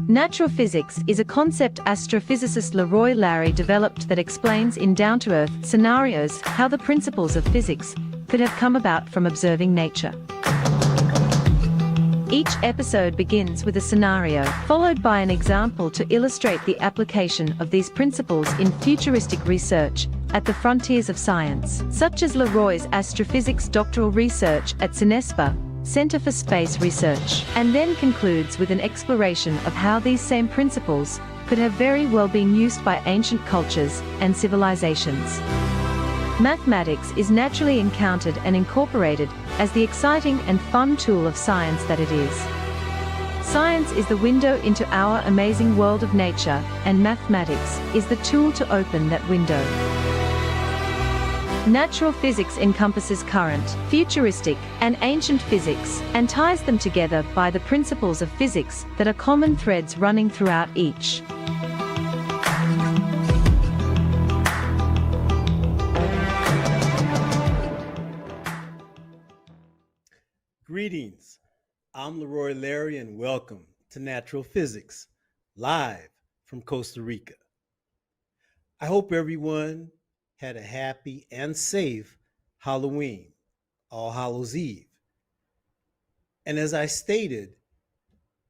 Natural physics is a concept astrophysicist Leroy Larry developed that explains in down-to-earth scenarios how the principles of physics could have come about from observing nature. Each episode begins with a scenario, followed by an example to illustrate the application of these principles in futuristic research at the frontiers of science, such as Leroy's astrophysics doctoral research at CNESPA, Center for Space Research, and then concludes with an exploration of how these same principles could have very well been used by ancient cultures and civilizations. Mathematics is naturally encountered and incorporated as the exciting and fun tool of science that it is. Science is the window into our amazing world of nature, and mathematics is the tool to open that window. Natural physics encompasses current, futuristic, and ancient physics, and ties them together by the principles of physics that are common threads running throughout each. Greetings, I'm Leroy Larry and welcome to Natural Physics, live from Costa Rica. I hope everyone had a happy and safe Halloween, All Hallows Eve. And as I stated,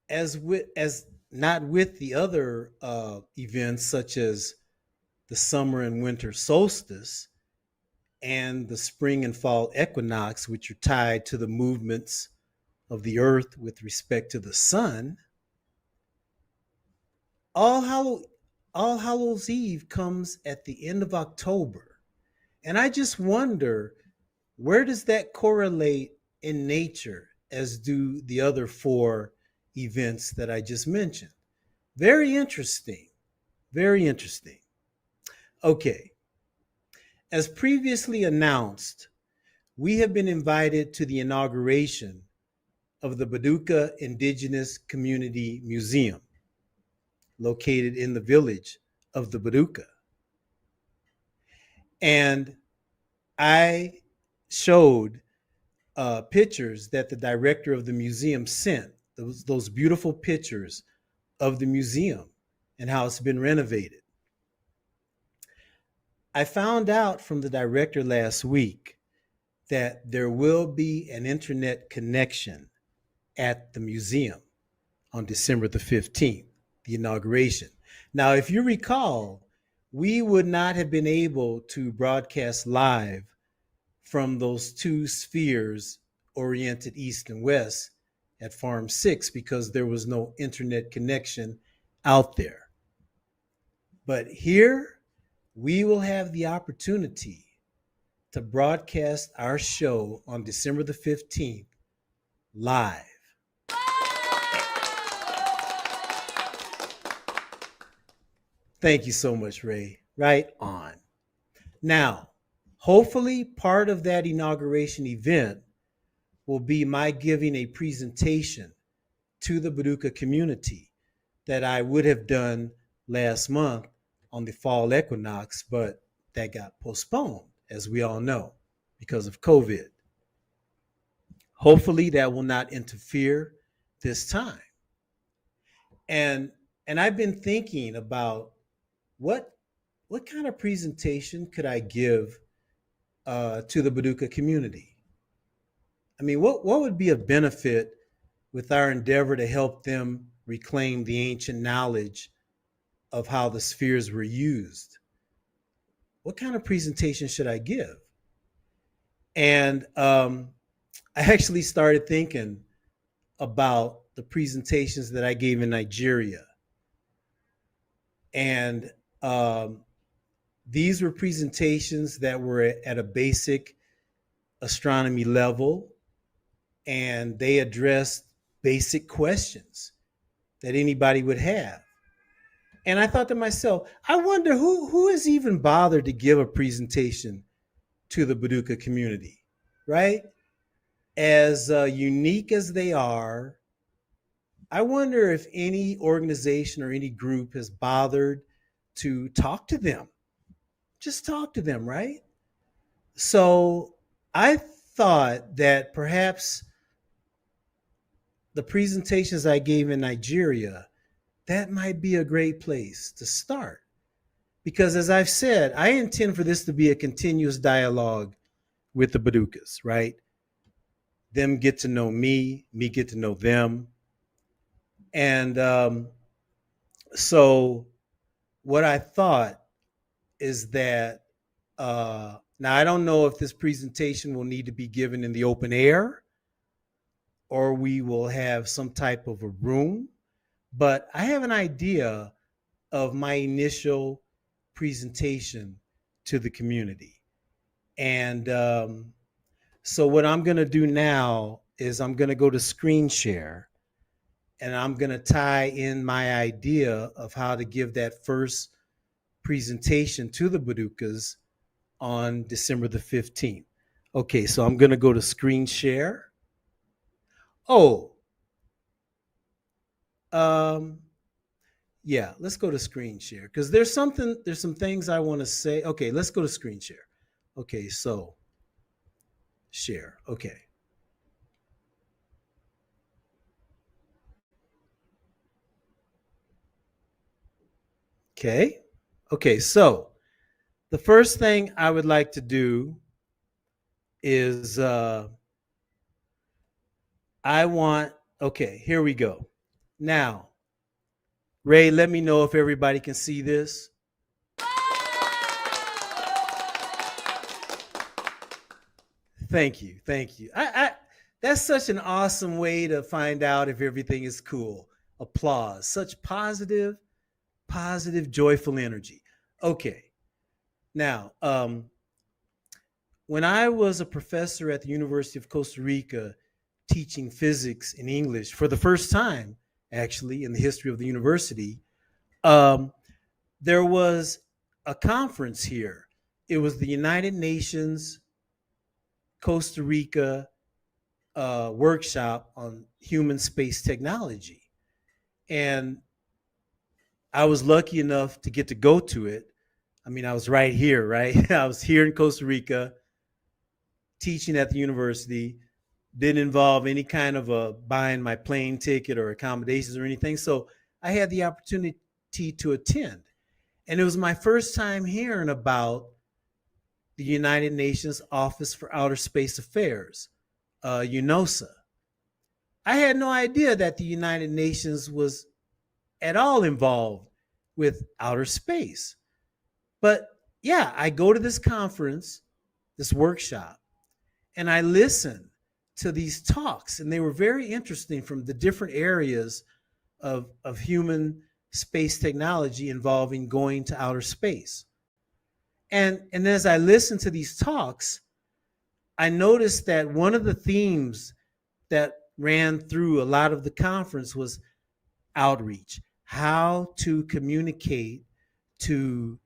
as not with the other events such as the summer and winter solstice and the spring and fall equinox, which are tied to the movements of the earth with respect to the sun, All Hallows Eve comes at the end of October. And I just wonder, where does that correlate in nature as do the other four events that I just mentioned? Very interesting. Very interesting. Okay. As previously announced, we have been invited to the inauguration of the Boruca Indigenous Community Museum, located in the village of the Boruca. And I showed pictures that the director of the museum sent, those beautiful pictures of the museum and how it's been renovated. I found out from the director last week that there will be an internet connection at the museum on December the 15th, the inauguration. Now, if you recall, we would not have been able to broadcast live from those two spheres oriented east and west at Farm 6 because there was no internet connection out there. But here, we will have the opportunity to broadcast our show on December the 15th live. Thank you so much, Ray. Right on. Now, hopefully part of that inauguration event will be my giving a presentation to the Boruca community that I would have done last month on the fall equinox, but that got postponed, as we all know, because of COVID. Hopefully that will not interfere this time. And I've been thinking about what kind of presentation could I give to the Boruca community? I mean, what would be a benefit with our endeavor to help them reclaim the ancient knowledge of how the spheres were used? What kind of presentation should I give? And I actually started thinking about the presentations that I gave in Nigeria. And these were presentations that were at a basic astronomy level, and they addressed basic questions that anybody would have. And I thought to myself, I wonder who has even bothered to give a presentation to the Boruca community, right? As unique as they are, I wonder if any organization or any group has bothered to talk to them. Just talk to them, right? So I thought that perhaps the presentations I gave in Nigeria that might be a great place to start. Because as I've said, I intend for this to be a continuous dialogue with the Borucas, right? Them get to know me get to know them. And so what I thought is that now I don't know if this presentation will need to be given in the open air or we will have some type of a room, but I have an idea of my initial presentation to the community. And so what I'm going to do now is I'm going to go to screen share and I'm going to tie in my idea of how to give that first presentation to the Borucas on December the 15th. Okay, so I'm going to go to screen share. Oh, yeah, let's go to screen share because there's some things I want to say. Okay, let's go to screen share. Okay, so share. Okay. Okay. Okay, so the first thing I would like to do is okay, here we go. Now, Ray, let me know if everybody can see this. Thank you. Thank you. That's such an awesome way to find out if everything is cool. Applause. Such positive, joyful energy. Okay. Now, when I was a professor at the University of Costa Rica teaching physics in English for the first time, actually, in the history of the university, there was a conference here. It was the United Nations Costa Rica workshop on human space technology. And I was lucky enough to get to go to it. I mean, I was right here, right? I was here in Costa Rica teaching at the university. Didn't involve any kind of a buying my plane ticket or accommodations or anything. So I had the opportunity to attend. And it was my first time hearing about the United Nations Office for Outer Space Affairs, UNOSA. I had no idea that the United Nations was at all involved with outer space. But yeah, I go to this conference, this workshop, and I listen to these talks, and they were very interesting from the different areas of human space technology involving going to outer space. And as I listened to these talks, I noticed that one of the themes that ran through a lot of the conference was outreach, how to communicate to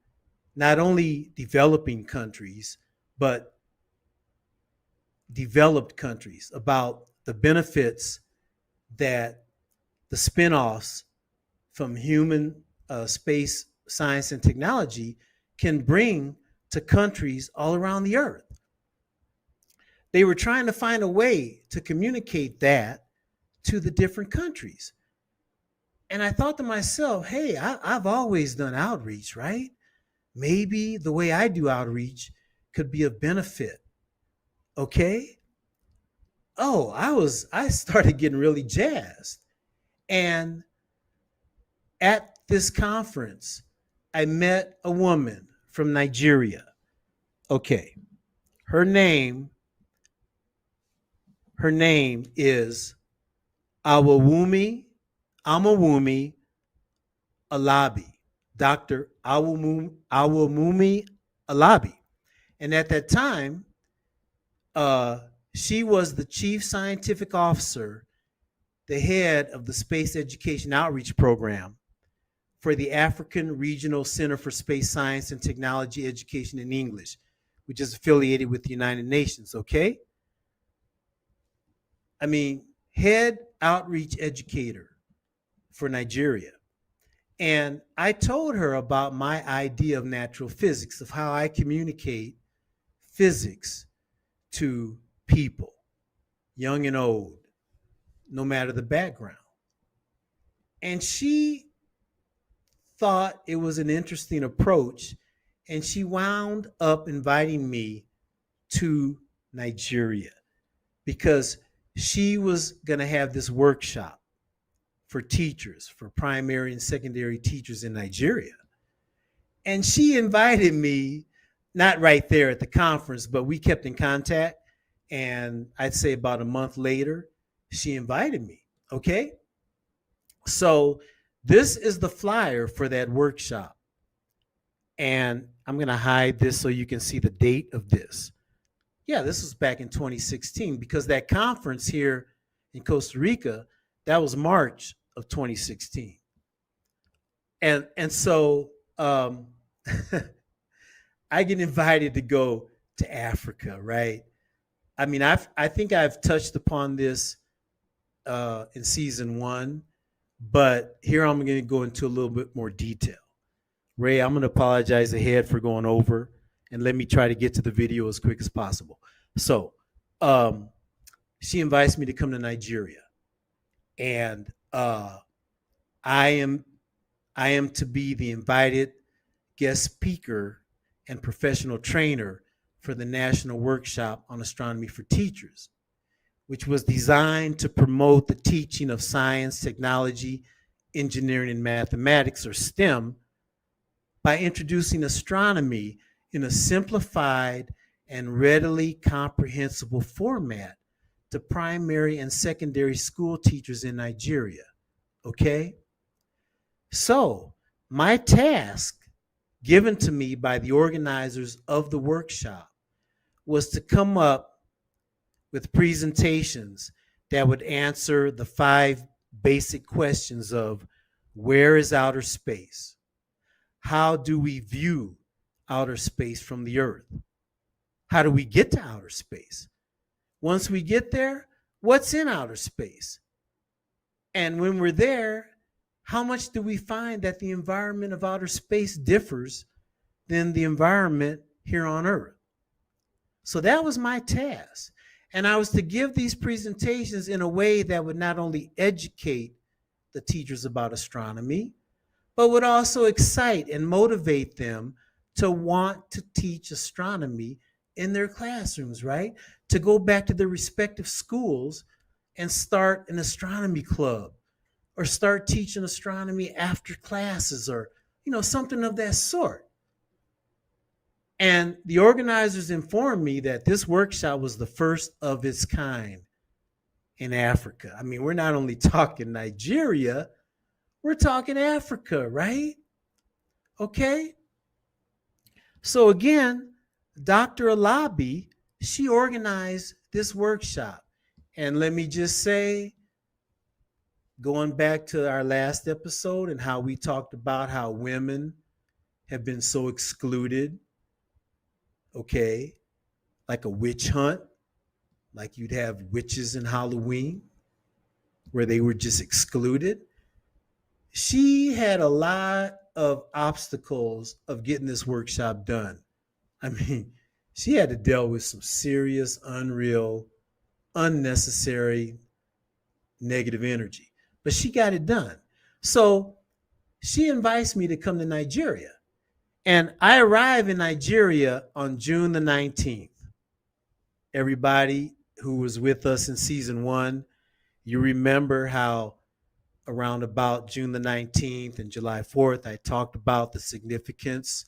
not only developing countries, but developed countries about the benefits that the spinoffs from human space science and technology can bring to countries all around the earth. They were trying to find a way to communicate that to the different countries. And I thought to myself, hey, I've always done outreach, right? Maybe the way I do outreach could be of benefit. Okay. Oh, I started getting really jazzed. And at this conference, I met a woman from Nigeria. Okay. Her name is Amawumi Alabi, Dr. Awamumi Alabi. And at that time, she was the chief scientific officer, the head of the Space Education Outreach Program for the African Regional Center for Space Science and Technology Education in English, which is affiliated with the United Nations, okay? I mean, head outreach educator for Nigeria. And I told her about my idea of natural physics, of how I communicate physics to people, young and old, no matter the background. And she thought it was an interesting approach, and she wound up inviting me to Nigeria because she was going to have this workshop for teachers, for primary and secondary teachers in Nigeria. And she invited me, not right there at the conference, but we kept in contact. And I'd say about a month later, she invited me. Okay. So this is the flyer for that workshop. And I'm going to hide this so you can see the date of this. Yeah, this was back in 2016 because that conference here in Costa Rica, that was March of 2016. And so I get invited to go to Africa, right? I mean, I think I've touched upon this in season 1, but here I'm going to go into a little bit more detail. Ray, I'm going to apologize ahead for going over, and let me try to get to the video as quick as possible. So she invites me to come to Nigeria, and I am to be the invited guest speaker and professional trainer for the National Workshop on Astronomy for Teachers, which was designed to promote the teaching of science, technology, engineering, and mathematics, or STEM, by introducing astronomy in a simplified and readily comprehensible format to primary and secondary school teachers in Nigeria. Okay? So, my task given to me by the organizers of the workshop was to come up with presentations that would answer the 5 basic questions of: where is outer space? How do we view outer space from the Earth? How do we get to outer space? Once we get there, what's in outer space? And when we're there, how much do we find that the environment of outer space differs than the environment here on Earth? So that was my task. And I was to give these presentations in a way that would not only educate the teachers about astronomy, but would also excite and motivate them to want to teach astronomy in their classrooms, right? To go back to their respective schools and start an astronomy club, or start teaching astronomy after classes, or, something of that sort. And the organizers informed me that this workshop was the first of its kind in Africa. I mean, we're not only talking Nigeria, we're talking Africa, right? Okay. So again, Dr. Alabi, she organized this workshop. And let me just say, going back to our last episode and how we talked about how women have been so excluded, okay, like a witch hunt, like you'd have witches in Halloween, where they were just excluded. She had a lot of obstacles of getting this workshop done. I mean, she had to deal with some serious, unreal, unnecessary negative energy, but she got it done. So she invites me to come to Nigeria, and I arrive in Nigeria on June the 19th. Everybody who was with us in season 1, you remember how around about June the 19th and July 4th, I talked about the significance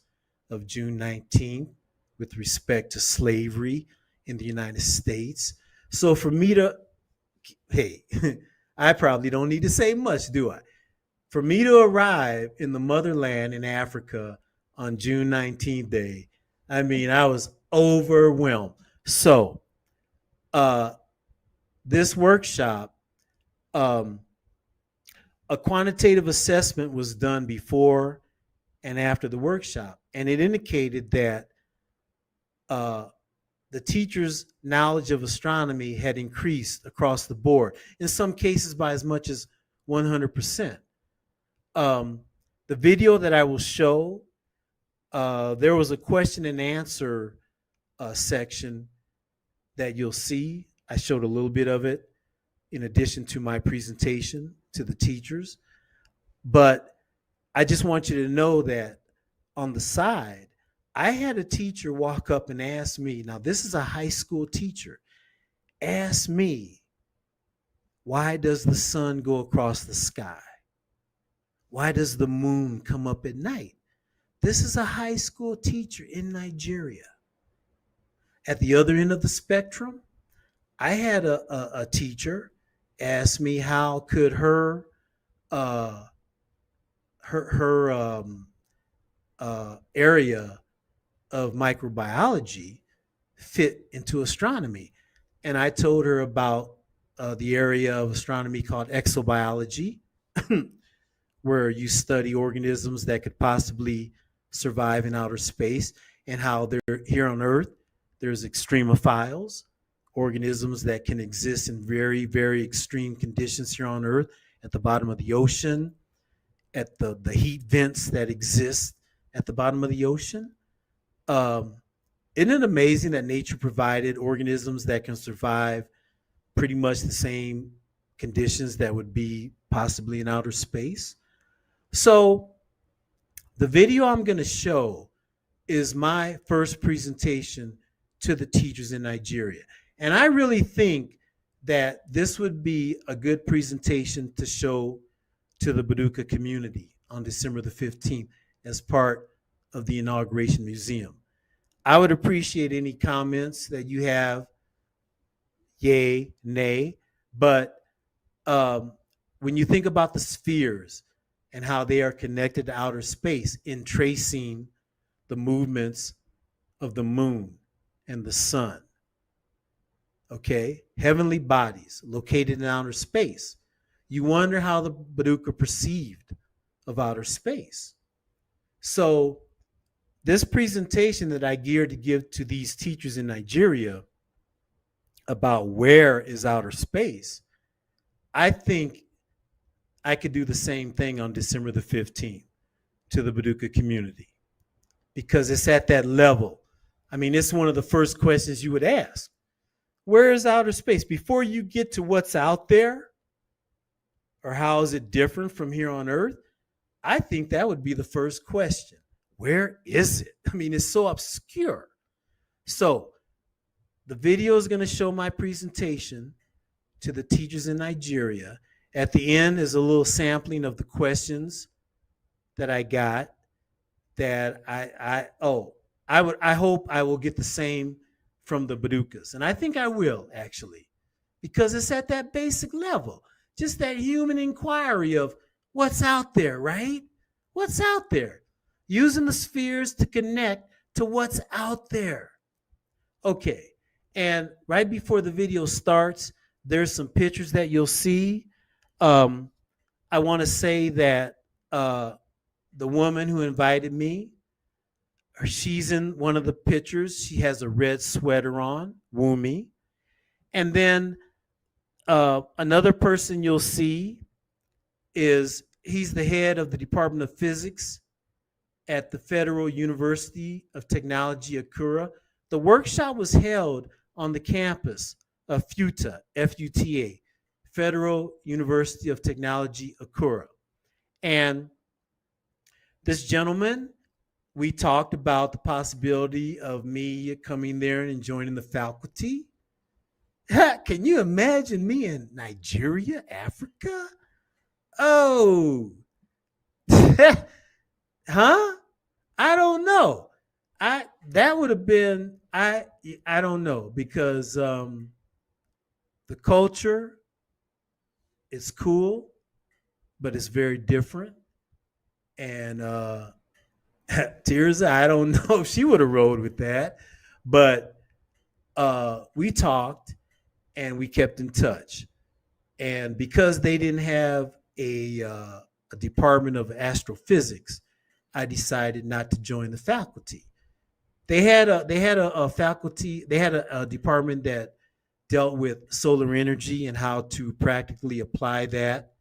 of June 19th with respect to slavery in the United States. So for me to, hey, I probably don't need to say much, do I? For me to arrive in the motherland in Africa on June 19th day, I mean, I was overwhelmed. So this workshop, a quantitative assessment was done before and after the workshop, and it indicated that the teachers' knowledge of astronomy had increased across the board, in some cases by as much as 100%. The video that I will show, there was a question and answer section that you'll see. I showed a little bit of it in addition to my presentation to the teachers. But I just want you to know that on the side, I had a teacher walk up and ask me, now this is a high school teacher, ask me, why does the sun go across the sky? Why does the moon come up at night? This is a high school teacher in Nigeria. At the other end of the spectrum, I had a teacher ask me how could uh, her area of microbiology fit into astronomy, and I told her about the area of astronomy called exobiology, where you study organisms that could possibly survive in outer space, and how they're here on Earth. There's extremophiles, organisms that can exist in very, very extreme conditions here on Earth, at the bottom of the ocean, at the heat vents that exist at the bottom of the ocean. Um, isn't it amazing that nature provided organisms that can survive pretty much the same conditions that would be possibly in outer space? So, the video I'm going to show is my first presentation to the teachers in Nigeria. And I really think that this would be a good presentation to show to the Boruca community on December the 15th as part of the inauguration museum. I would appreciate any comments that you have, yay, nay, but when you think about the spheres and how they are connected to outer space in tracing the movements of the moon and the sun, okay, heavenly bodies located in outer space, you wonder how the Boruca perceived of outer space. So this presentation that I geared to give to these teachers in Nigeria about where is outer space, I think I could do the same thing on December the 15th to the Boruca community, because it's at that level. I mean, it's one of the first questions you would ask. Where is outer space? Before you get to what's out there or how is it different from here on Earth, I think that would be the first question. Where is it? I mean, it's so obscure. So the video is going to show my presentation to the teachers in Nigeria. At the end is a little sampling of the questions that I got that I hope I will get the same from the Borucas. And I think I will, actually, because it's at that basic level. Just that human inquiry of what's out there, right? What's out there? Using the spheres to connect to what's out there. Okay, and right before the video starts, there's some pictures that you'll see. I want to say that the woman who invited me, she's in one of the pictures. She has a red sweater on, Wumi. And then another person you'll see he's the head of the Department of Physics at the Federal University of Technology, Akura. The workshop was held on the campus of FUTA, F-U-T-A, Federal University of Technology, Akura. And this gentleman, we talked about the possibility of me coming there and joining the faculty. Can you imagine me in Nigeria, Africa? Oh, huh? I don't know. That would have been I don't know, because the culture is cool, but it's very different. And Tirza, I don't know if she would have rolled with that, but we talked and we kept in touch. And because they didn't have a department of astrophysics, I decided not to join the faculty. They had a faculty, they had a department that dealt with solar energy and how to practically apply that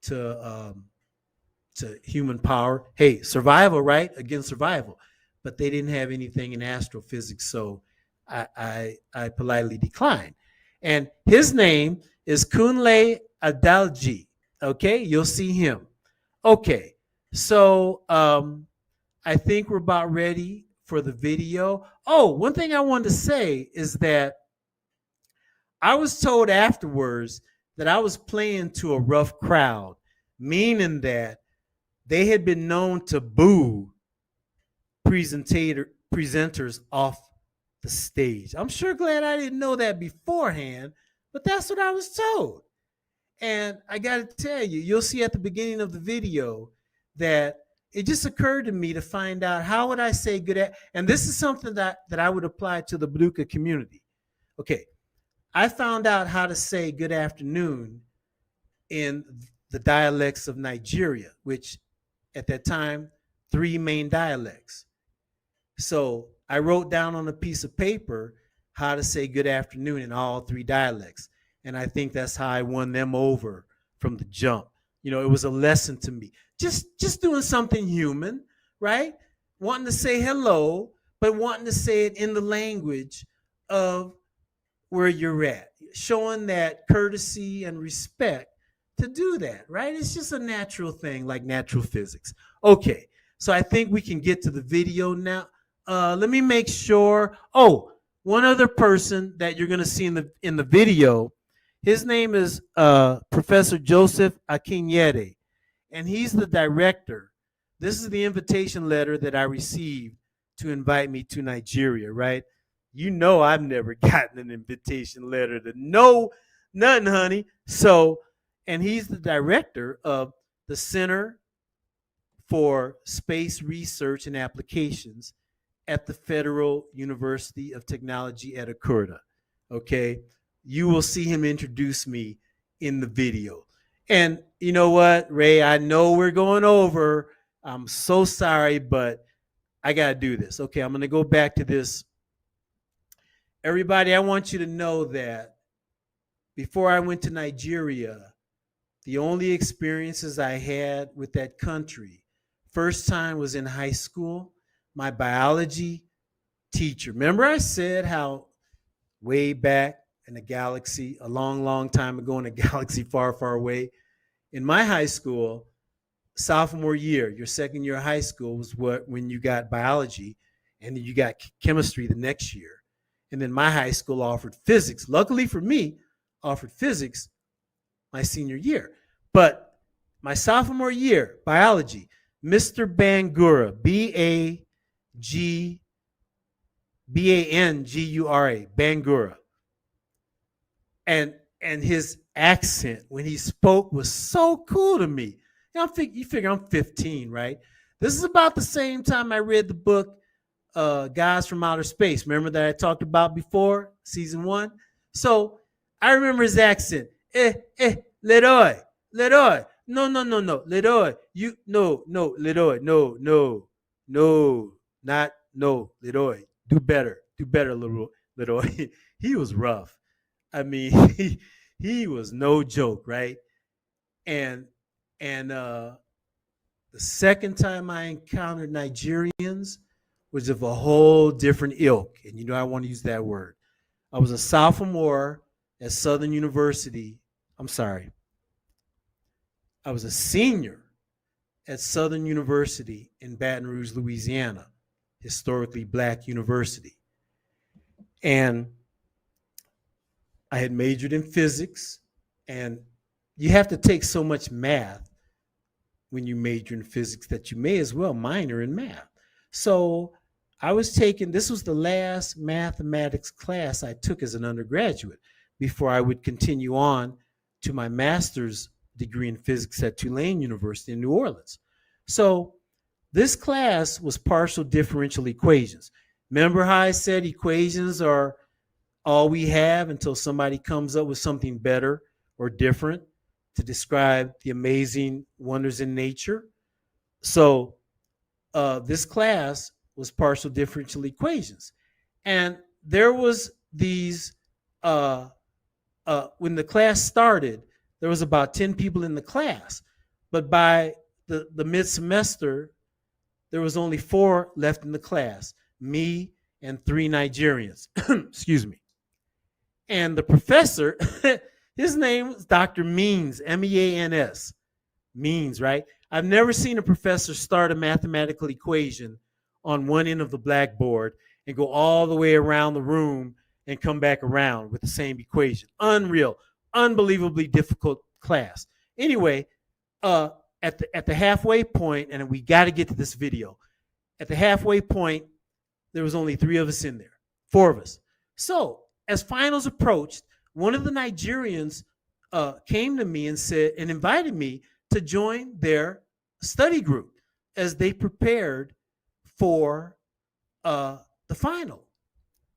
to human power. Hey, survival, right? Again, survival. But they didn't have anything in astrophysics, so I politely declined. And his name is Kunle Adalji. Okay, you'll see him. Okay, So I think we're about ready for the video. Oh, one thing I wanted to say is that I was told afterwards that I was playing to a rough crowd, meaning that they had been known to boo presenters off the stage. I'm sure glad I didn't know that beforehand, but that's what I was told. And I got to tell you, you'll see at the beginning of the video that it just occurred to me to find out how would I say good at, and this is something that I would apply to the Boruca community. Okay, I found out how to say good afternoon in the dialects of Nigeria, which at that time, 3 main dialects. So I wrote down on a piece of paper how to say good afternoon in all 3 dialects. And I think that's how I won them over from the jump. You know, it was a lesson to me. Just doing something human, right? Wanting to say hello, but wanting to say it in the language of where you're at. Showing that courtesy and respect to do that, right? It's just a natural thing like natural physics. Okay, so I think we can get to the video now. Let me make sure. Oh, one other person that you're going to see in the video, his name is Professor Joseph Akinyede, and he's the director. This is the invitation letter that I received to invite me to Nigeria, right? You know I've never gotten an invitation letter to no nothing, honey. So, and he's the director of the Center for Space Research and Applications at the Federal University of Technology at Akurna. Okay, you will see him introduce me in the video. And you know what, Ray? I know we're going over. I'm so sorry, but I got to do this. Okay, I'm going to go back to this. Everybody, I want you to know that before I went to Nigeria, the only experiences I had with that country, first time was in high school. My biology teacher. Remember I said how way back in a galaxy, a long, long time ago in a galaxy far, far away, in my high school, sophomore year, your second year of high school was when you got biology, and then you got chemistry the next year. And then my high school offered physics. Luckily for me, offered physics my senior year. But my sophomore year, biology, Mr. Bangura, Bangura, Bangura. And his accent when he spoke was so cool to me. You figure I'm 15, right? This is about the same time I read the book Guys from Outer Space. Remember that I talked about before, season 1? So I remember his accent. Leroy, Leroy. No, no, no, no, Leroy. You, no, no, Leroy. No, no, no, not, no, Leroy. Do better, Leroy. He was rough. I mean, he was no joke, right? And the second time I encountered Nigerians was of a whole different ilk, and you know I want to use that word. I was a sophomore at Southern University. I'm sorry. I was a senior at Southern University in Baton Rouge, Louisiana, historically black university. And I had majored in physics, and you have to take so much math when you major in physics that you may as well minor in math. So I was taking, this was the last mathematics class I took as an undergraduate before I would continue on to my master's degree in physics at Tulane University in New Orleans. So this class was partial differential equations. Remember how I said equations are all we have until somebody comes up with something better or different to describe the amazing wonders in nature? So this class was partial differential equations. And there was these, when the class started, there was about 10 people in the class. But by the mid-semester, there was only 4 left in the class, me and 3 Nigerians. Excuse me. And the professor, his name was Dr. Means, Means, right? I've never seen a professor start a mathematical equation on one end of the blackboard and go all the way around the room and come back around with the same equation. Unreal, unbelievably difficult class. Anyway, uh, at the halfway point, and we got to get to this video. At the halfway point, there was only 3 of us in there, 4 of us. So as finals approached, one of the Nigerians came to me and said and invited me to join their study group as they prepared for the final.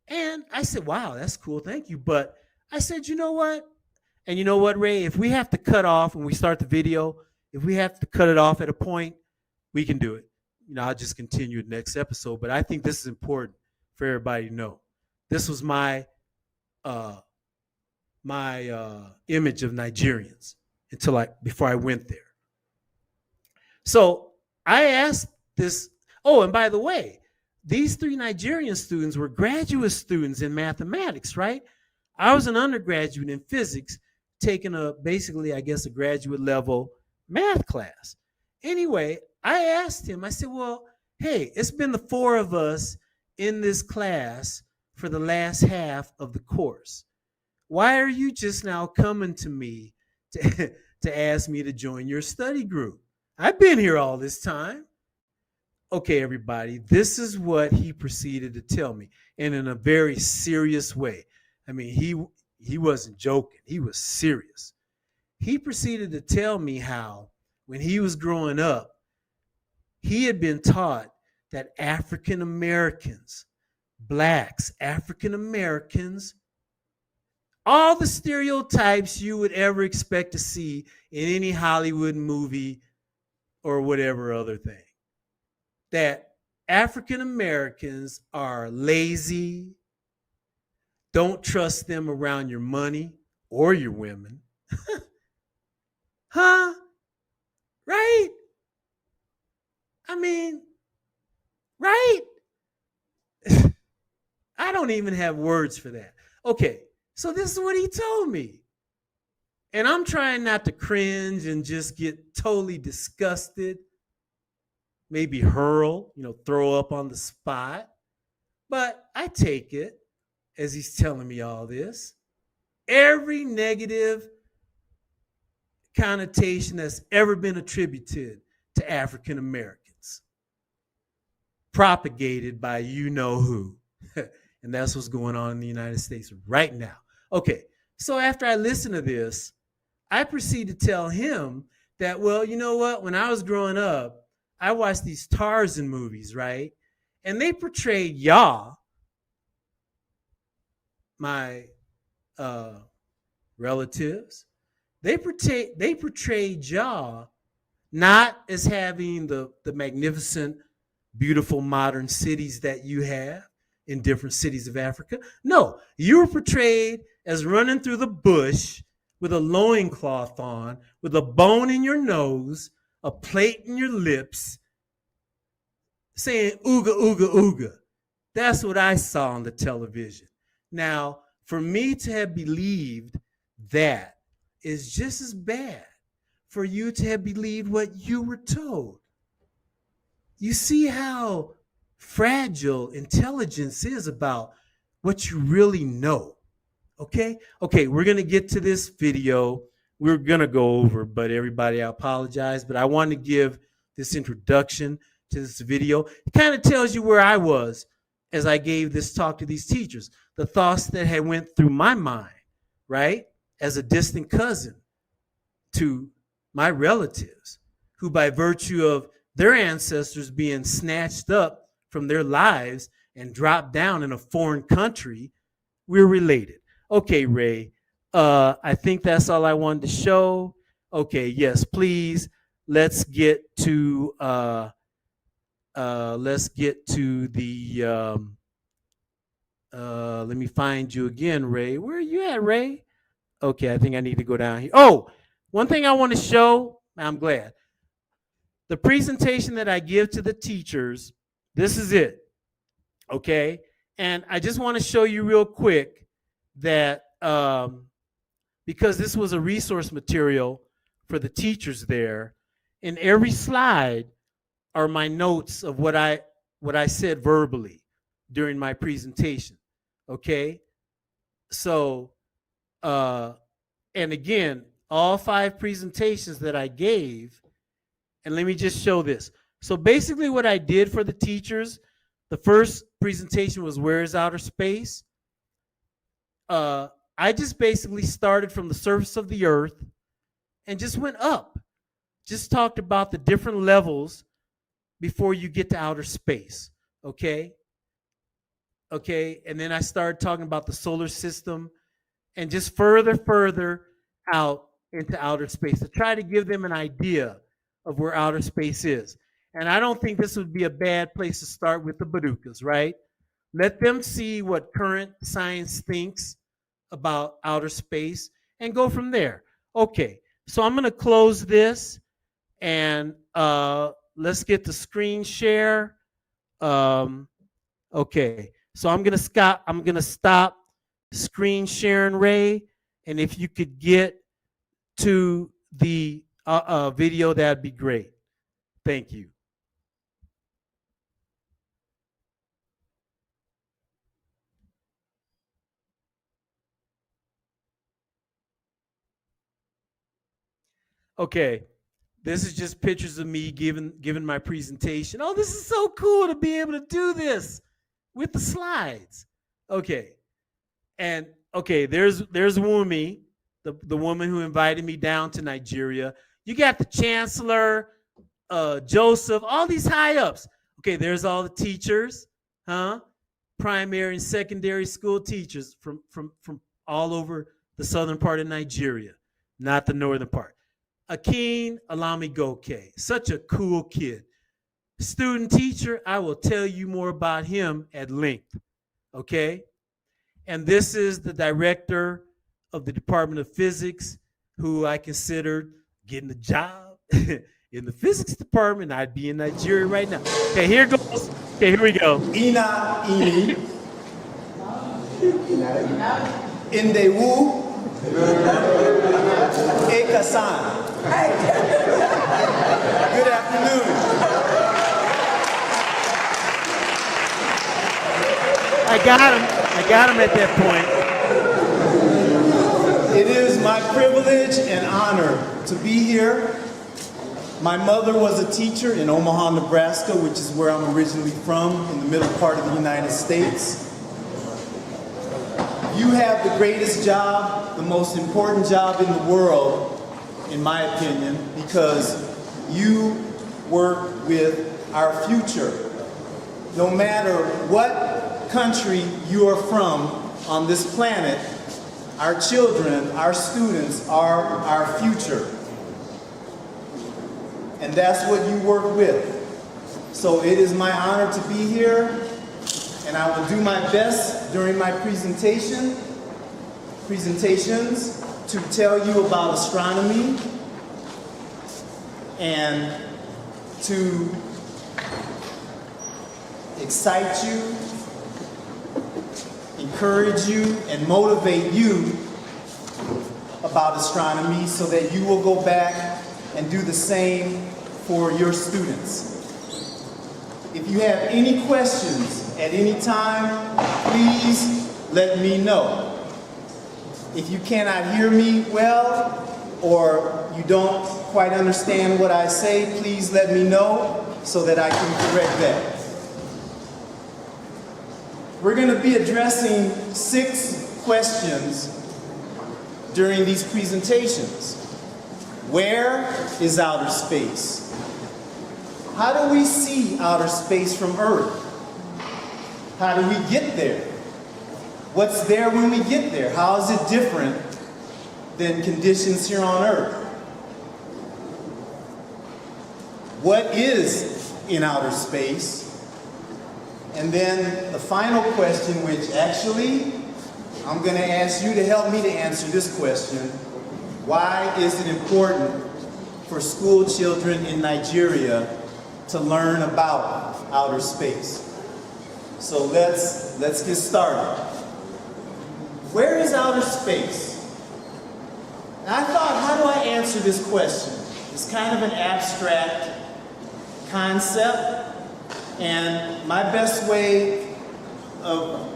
And I said, wow, that's cool. Thank you. But I said, you know what? And you know what, Ray? If we have to cut off when we start the video, if we have to cut it off at a point, we can do it. I'll just continue the next episode. But I think this is important for everybody to know. This was my image of Nigerians before I went there. So I asked this. Oh, and by the way, these 3 Nigerian students were graduate students in mathematics, right? I was an undergraduate in physics, taking basically, I guess, a graduate level math class. Anyway, I asked him, I said, well, hey, it's been the 4 of us in this class for the last half of the course. Why are you just now coming to me to ask me to join your study group? I've been here all this time. Okay, everybody, this is what he proceeded to tell me, and in a very serious way. I mean, he wasn't joking. He was serious. He proceeded to tell me how, when he was growing up, he had been taught that African Americans, blacks, African Americans, all the stereotypes you would ever expect to see in any Hollywood movie or whatever other thing, that African Americans are lazy, don't trust them around your money or your women. Huh? Right? I mean, right? I don't even have words for that. Okay, so this is what he told me. And I'm trying not to cringe and just get totally disgusted, maybe hurl, throw up on the spot. But I take it as he's telling me all this. Every negative connotation that's ever been attributed to African Americans, propagated by you know who. And that's what's going on in the United States right now. Okay, so after I listened to this, I proceed to tell him that, well, you know what? When I was growing up, I watched these Tarzan movies, right? And they portrayed y'all, my relatives, they portrayed y'all not as having the magnificent, beautiful modern cities that you have in different cities of Africa. No, you were portrayed as running through the bush with a loincloth on, with a bone in your nose, a plate in your lips, saying ooga, ooga, ooga. That's what I saw on the television. Now, for me to have believed that is just as bad for you to have believed what you were told. You see how fragile intelligence is about what you really know. Okay, we're going to get to this video. We're going to go over, but everybody, I apologize, but I want to give this introduction to this video. It kind of tells you where I was as I gave this talk to these teachers, the thoughts that had went through my mind, right, as a distant cousin to my relatives, who by virtue of their ancestors being snatched up from their lives and dropped down in a foreign country, we're related. Okay, Ray, I think that's all I wanted to show. Okay, yes, please, let's get to the let me find you again, Ray. Where are you at, Ray? Okay, I think I need to go down here. Oh, one thing I want to show, I'm glad. The presentation that I give to the teachers, this is it. Okay, and I just want to show you real quick that because this was a resource material for the teachers there, In every slide are my notes of what I said verbally during my presentation. Okay? So and again, all 5 presentations that I gave, and let me just show this. So basically what I did for the teachers, the first presentation was where is outer space? I just basically started from the surface of the earth and just went up. Just talked about the different levels before you get to outer space. Okay? Okay, and then I started talking about the solar system and just further out into outer space to try to give them an idea of where outer space is. And I don't think this would be a bad place to start with the Borucas, right? Let them see what current science thinks about outer space and go from there. Okay, so I'm going to close this and let's get the screen share. Okay, so I'm going to stop screen sharing, Ray, and if you could get to the video, that'd be great. Thank you. Okay, this is just pictures of me giving my presentation. Oh, this is so cool to be able to do this with the slides. Okay, and okay, there's Wumi, the woman who invited me down to Nigeria. You got the chancellor, Joseph, all these high ups. Okay, there's all the teachers, huh? Primary and secondary school teachers from all over the southern part of Nigeria, not the northern part. Akin Alamigoke, such a cool kid. Student teacher, I will tell you more about him at length. Okay? And this is the director of the Department of Physics, who I considered getting a job in the physics department. I'd be in Nigeria right now. Okay, here goes. Okay, here we go. Ina Ini Indewu Ekasan. Good afternoon. I got him at that point. It is my privilege and honor to be here. My mother was a teacher in Omaha, Nebraska, which is where I'm originally from, in the middle part of the United States. You have the greatest job, the most important job in the world, in my opinion, because you work with our future. No matter what country you are from on this planet, our children, our students are our future. And that's what you work with. So it is my honor to be here, and I will do my best during my presentations to tell you about astronomy and to excite you, encourage you, and motivate you about astronomy so that you will go back and do the same for your students. If you have any questions at any time, please let me know. If you cannot hear me well, or you don't quite understand what I say, please let me know so that I can correct that. We're going to be addressing 6 questions during these presentations. Where is outer space? How do we see outer space from Earth? How do we get there? What's there when we get there? How is it different than conditions here on Earth? What is in outer space? And then the final question, which actually I'm going to ask you to help me to answer this question. Why is it important for school children in Nigeria to learn about outer space? So let's get started. Where is outer space? And I thought, how do I answer this question? It's kind of an abstract concept, and my best way of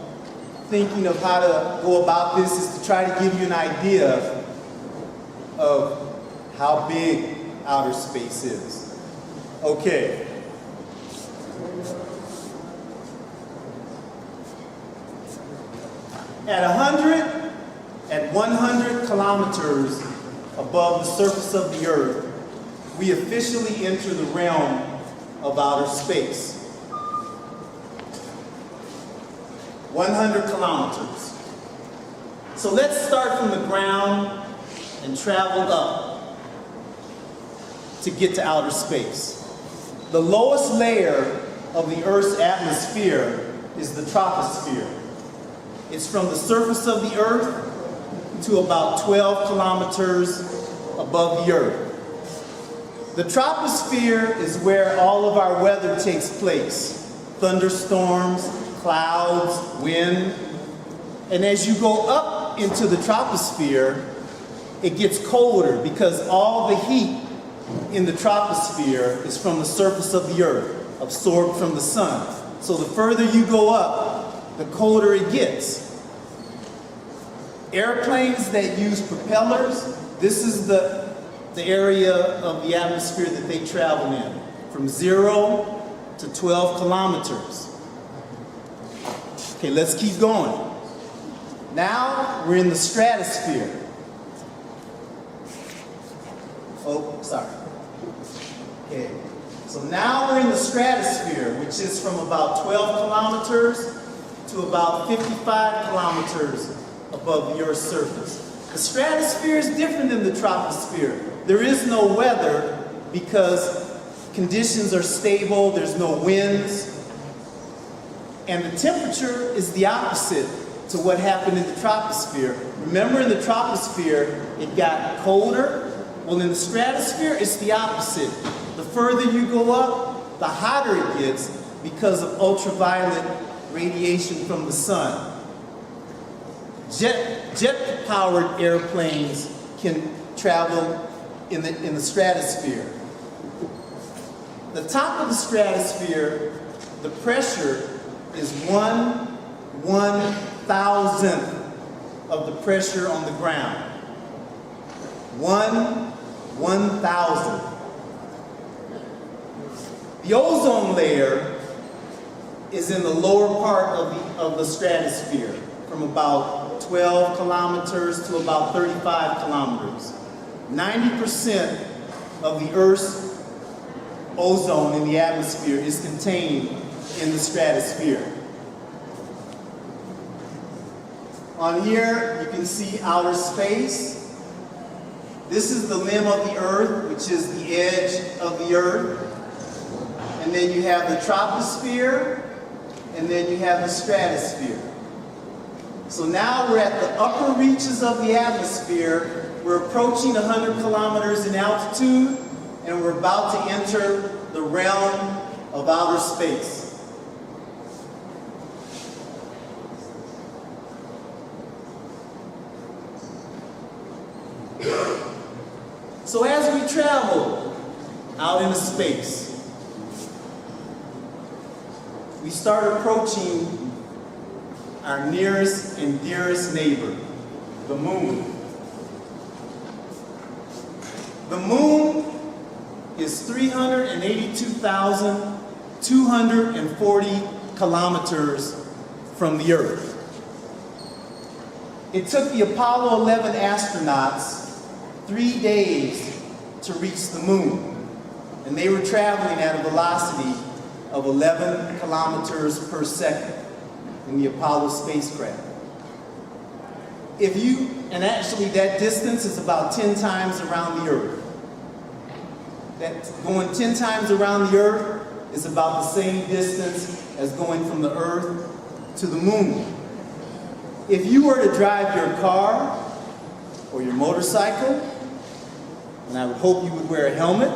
thinking of how to go about this is to try to give you an idea of how big outer space is. Okay. At 100 kilometers above the surface of the Earth, we officially enter the realm of outer space. 100 kilometers. So let's start from the ground and travel up to get to outer space. The lowest layer of the Earth's atmosphere is the troposphere. It's from the surface of the Earth to about 12 kilometers above the Earth. The troposphere is where all of our weather takes place. Thunderstorms, clouds, wind. And as you go up into the troposphere, it gets colder because all the heat in the troposphere is from the surface of the Earth, absorbed from the sun. So the further you go up, the colder it gets. Airplanes that use propellers, this is the area of the atmosphere that they travel in, from 0 to 12 kilometers. Okay, let's keep going. Now we're in the stratosphere. Oh, sorry. Okay, so now we're in the stratosphere, which is from about 12 kilometers to about 55 kilometers above the Earth's surface. The stratosphere is different than the troposphere. There is no weather because conditions are stable, there's no winds, and the temperature is the opposite to what happened in the troposphere. Remember, in the troposphere, it got colder. Well, in the stratosphere, it's the opposite. The further you go up, the hotter it gets because of ultraviolet radiation from the sun. Jet-powered airplanes can travel in the stratosphere. The top of the stratosphere, the pressure is 1/1000th of the pressure on the ground. 1/1000th. The ozone layer is in the lower part of the stratosphere, from about 12 kilometers to about 35 kilometers. 90% of the Earth's ozone in the atmosphere is contained in the stratosphere. On here, you can see outer space. This is the limb of the Earth, which is the edge of the Earth. And then you have the troposphere, and then you have the stratosphere. So now we're at the upper reaches of the atmosphere. We're approaching 100 kilometers in altitude, and we're about to enter the realm of outer space. So as we travel out into space, we start approaching our nearest and dearest neighbor, the moon. The moon is 382,240 kilometers from the Earth. It took the Apollo 11 astronauts 3 days to reach the moon, and they were traveling at a velocity of 11 kilometers per second in the Apollo spacecraft. And actually that distance is about 10 times around the Earth. That going 10 times around the Earth is about the same distance as going from the Earth to the moon. If you were to drive your car or your motorcycle, and I would hope you would wear a helmet,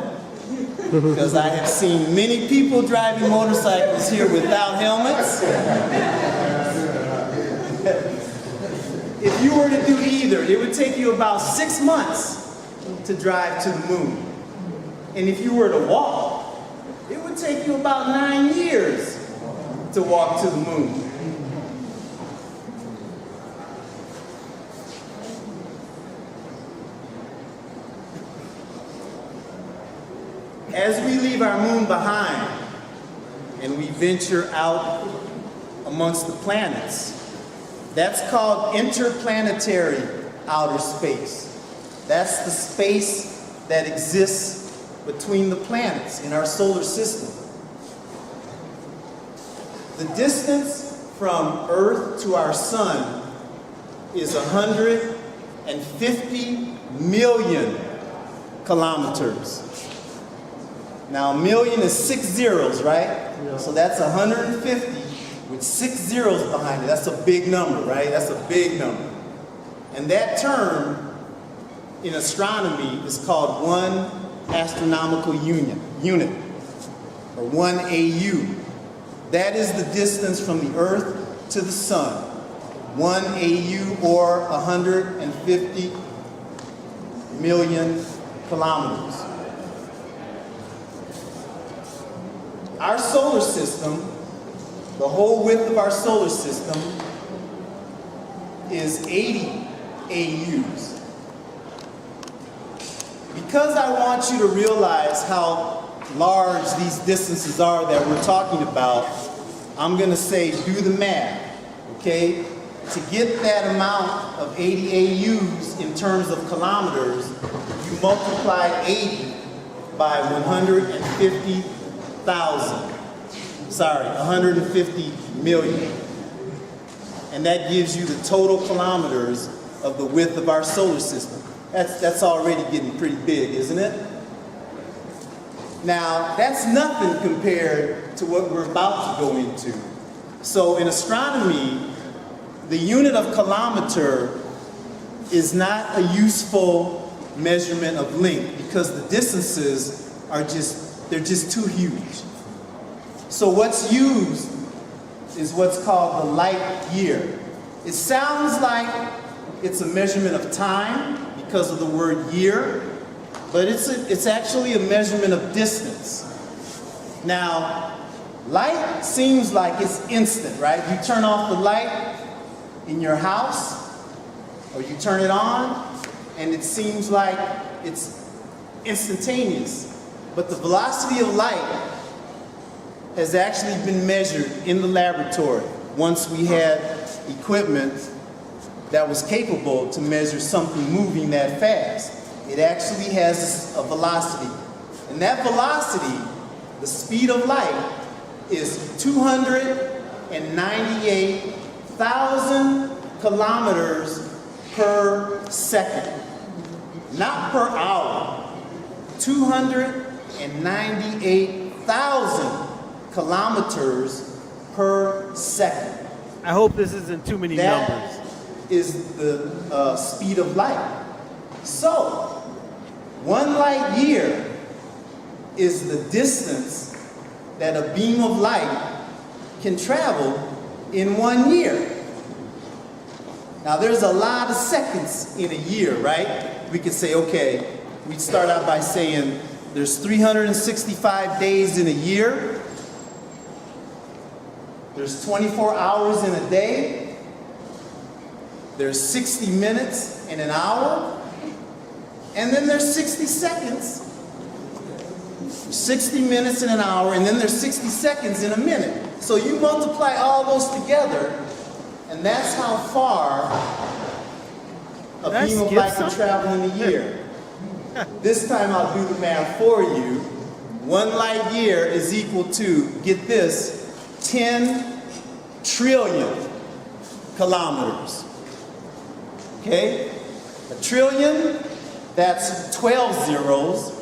because I have seen many people driving motorcycles here without helmets. If you were to do either, it would take you about 6 months to drive to the moon. And if you were to walk, it would take you about 9 years to walk to the moon. As we leave our moon behind and we venture out amongst the planets, that's called interplanetary outer space. That's the space that exists between the planets in our solar system. The distance from Earth to our sun is 150 million kilometers. Now, a million is 6 zeros, right? Yeah. So that's 150 with 6 zeros behind it. That's a big number, right? That's a big number. And that term in astronomy is called 1 astronomical unit, or 1 AU. That is the distance from the Earth to the sun. 1 AU, or 150 million kilometers. Our solar system, the whole width of our solar system, is 80 AUs. Because I want you to realize how large these distances are that we're talking about, I'm going to say do the math, okay? To get that amount of 80 AUs in terms of kilometers, you multiply 80 by 150 million. And that gives you the total kilometers of the width of our solar system. That's already getting pretty big, isn't it? Now, that's nothing compared to what we're about to go into. So in astronomy, the unit of kilometer is not a useful measurement of length because the distances are they're just too huge. So what's used is what's called the light year. It sounds like it's a measurement of time because of the word year, but it's actually a measurement of distance. Now, light seems like it's instant, right? You turn off the light in your house, or you turn it on, and it seems like it's instantaneous. But the velocity of light has actually been measured in the laboratory once we had equipment that was capable to measure something moving that fast. It actually has a velocity. And that velocity, the speed of light, is 298,000 kilometers per second. Not per hour. 298,000 kilometers per second. I hope this isn't too many numbers. That is the speed of light. So, 1 light year is the distance that a beam of light can travel in 1 year. Now, there's a lot of seconds in a year, right? We could say, okay, we'd start out by saying there's 365 days in a year. There's 24 hours in a day. There's 60 minutes in an hour. And then there's 60 seconds. 60 minutes in an hour, and then there's 60 seconds in a minute. So you multiply all those together, and that's how far a beam of light can travel in a year. This time I'll do the math for you. 1 light year is equal to, get this, 10 trillion kilometers. Okay? A trillion, that's 12 zeros.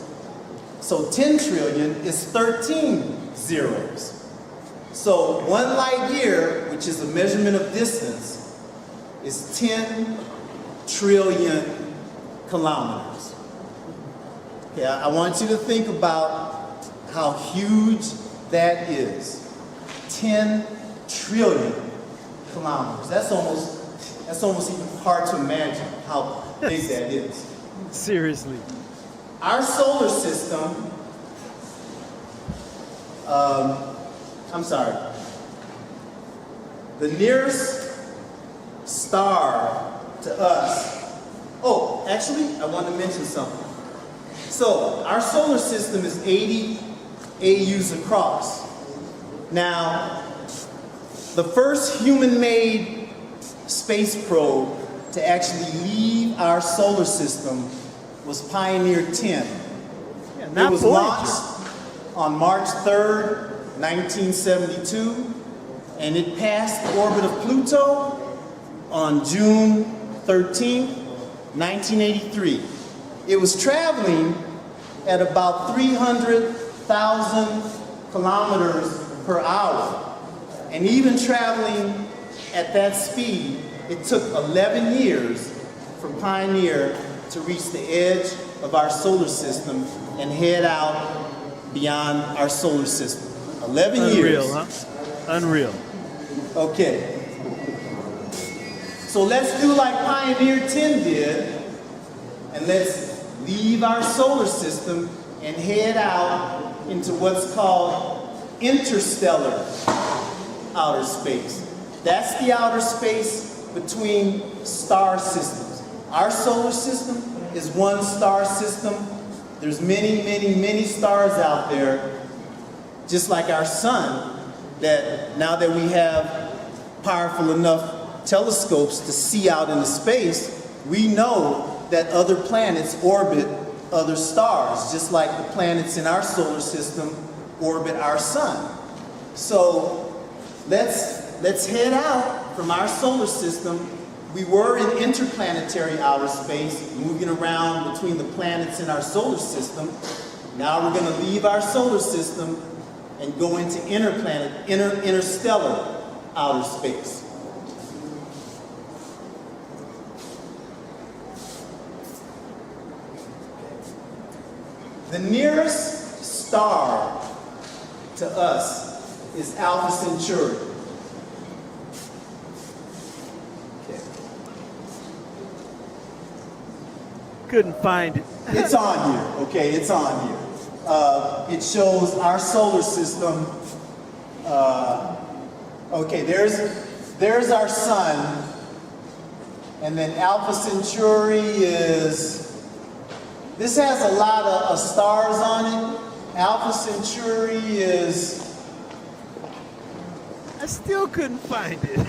So 10 trillion is 13 zeros. So 1 light year, which is a measurement of distance, is 10 trillion kilometers. Okay, I want you to think about how huge that is. 10 trillion kilometers. That's almost even hard to imagine how big that is. Seriously. Our solar system I'm sorry. The nearest star to us. Oh, actually, I want to mention something. So, our solar system is 80 AUs across. Now, the first human-made space probe to actually leave our solar system was Pioneer 10. Yeah, It was Voyager. launched on March 3rd, 1972, and it passed the orbit of Pluto on June 13th, 1983. It was traveling at about 300,000 kilometers per hour. And even traveling at that speed, it took 11 years for Pioneer to reach the edge of our solar system and head out beyond our solar system. 11 years. Unreal, huh? Unreal. Okay. So let's do like Pioneer 10 did, and let's leave our solar system and head out into what's called interstellar outer space. That's the outer space between star systems. Our solar system is one star system. There's many, many, many stars out there, just like our sun, that now that we have powerful enough telescopes to see out into space, we know that other planets orbit other stars, just like the planets in our solar system orbit our sun. So let's head out from our solar system. We were in interplanetary outer space, moving around between the planets in our solar system. Now we're going to leave our solar system and go into interstellar outer space. The nearest star to us is Alpha Centauri. Okay. Couldn't find it. It's on here, okay, it's on here. It shows our solar system. Okay, there's our sun, and then Alpha Centauri is, this has a lot of stars on it. Alpha Centauri is, I still couldn't find it.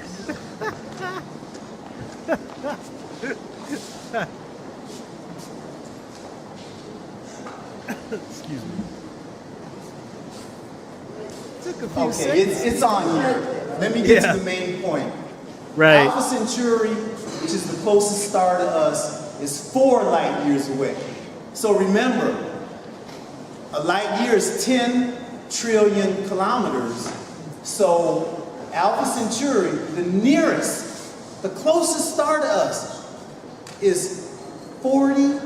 Excuse me. Took a few okay, seconds. it's on here. Let me get Yeah. to the main point. Right. Alpha Centauri, which is the closest star to us, is 4 light years away. So remember, a light year is 10 trillion kilometers. So Alpha Centauri, the nearest, the closest star to us, is 40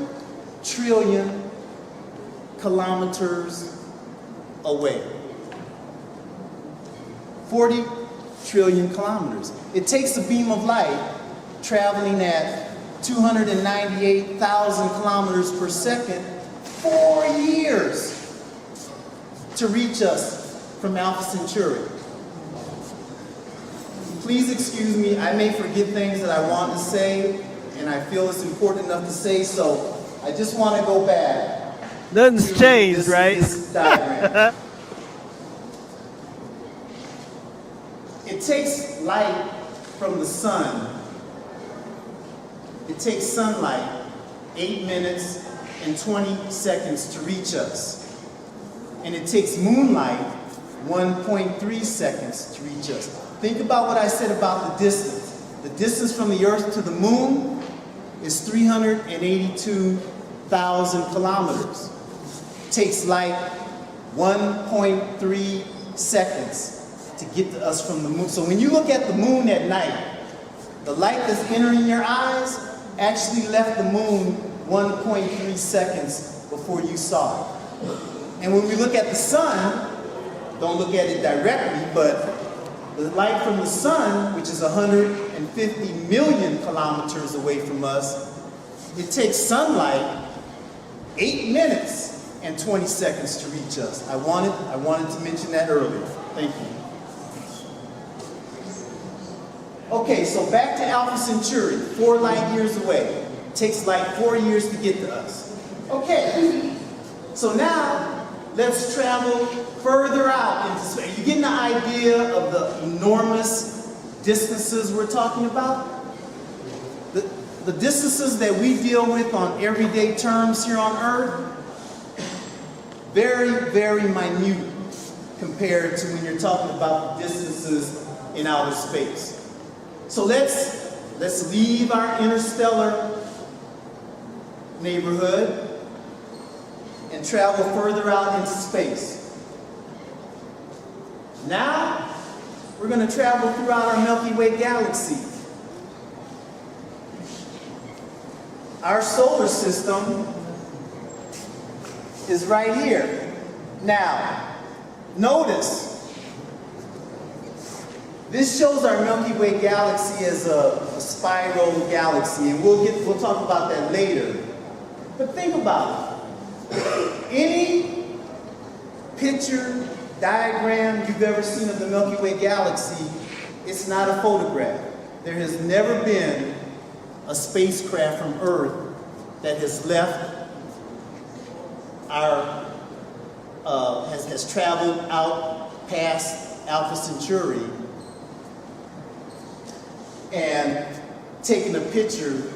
trillion kilometers away. 40 trillion kilometers. It takes a beam of light traveling at 298,000 kilometers per second, 4 years to reach us from Alpha Centauri. Please excuse me, I may forget things that I want to say, and I feel it's important enough to say, so I just want to go back. Nothing's changed, right? This diagram. It takes light from the sun. It takes sunlight 8 minutes and 20 seconds to reach us. And it takes moonlight 1.3 seconds to reach us. Think about what I said about the distance. The distance from the Earth to the moon is 382,000 kilometers. It takes light 1.3 seconds to get to us from the moon. So when you look at the moon at night, the light that's entering your eyes actually left the moon 1.3 seconds before you saw it. And when we look at the sun, don't look at it directly, but the light from the sun, which is 150 million kilometers away from us, it takes sunlight 8 minutes and 20 seconds to reach us. I wanted to mention that earlier. Thank you. Okay, so back to Alpha Centauri, 4 light years away. It takes like 4 years to get to us. Okay, so now let's travel further out into space. You getting the idea of the enormous distances we're talking about? The distances that we deal with on everyday terms here on Earth, very, very minute compared to when you're talking about the distances in outer space. So let's leave our interstellar neighborhood and travel further out into space. Now, we're going to travel throughout our Milky Way galaxy. Our solar system is right here. Now, notice, this shows our Milky Way galaxy as a spiral galaxy, and we'll talk about that later. But think about it. Any picture, diagram you've ever seen of the Milky Way galaxy, it's not a photograph. There has never been a spacecraft from Earth that has left our, has traveled out past Alpha Centauri and taken a picture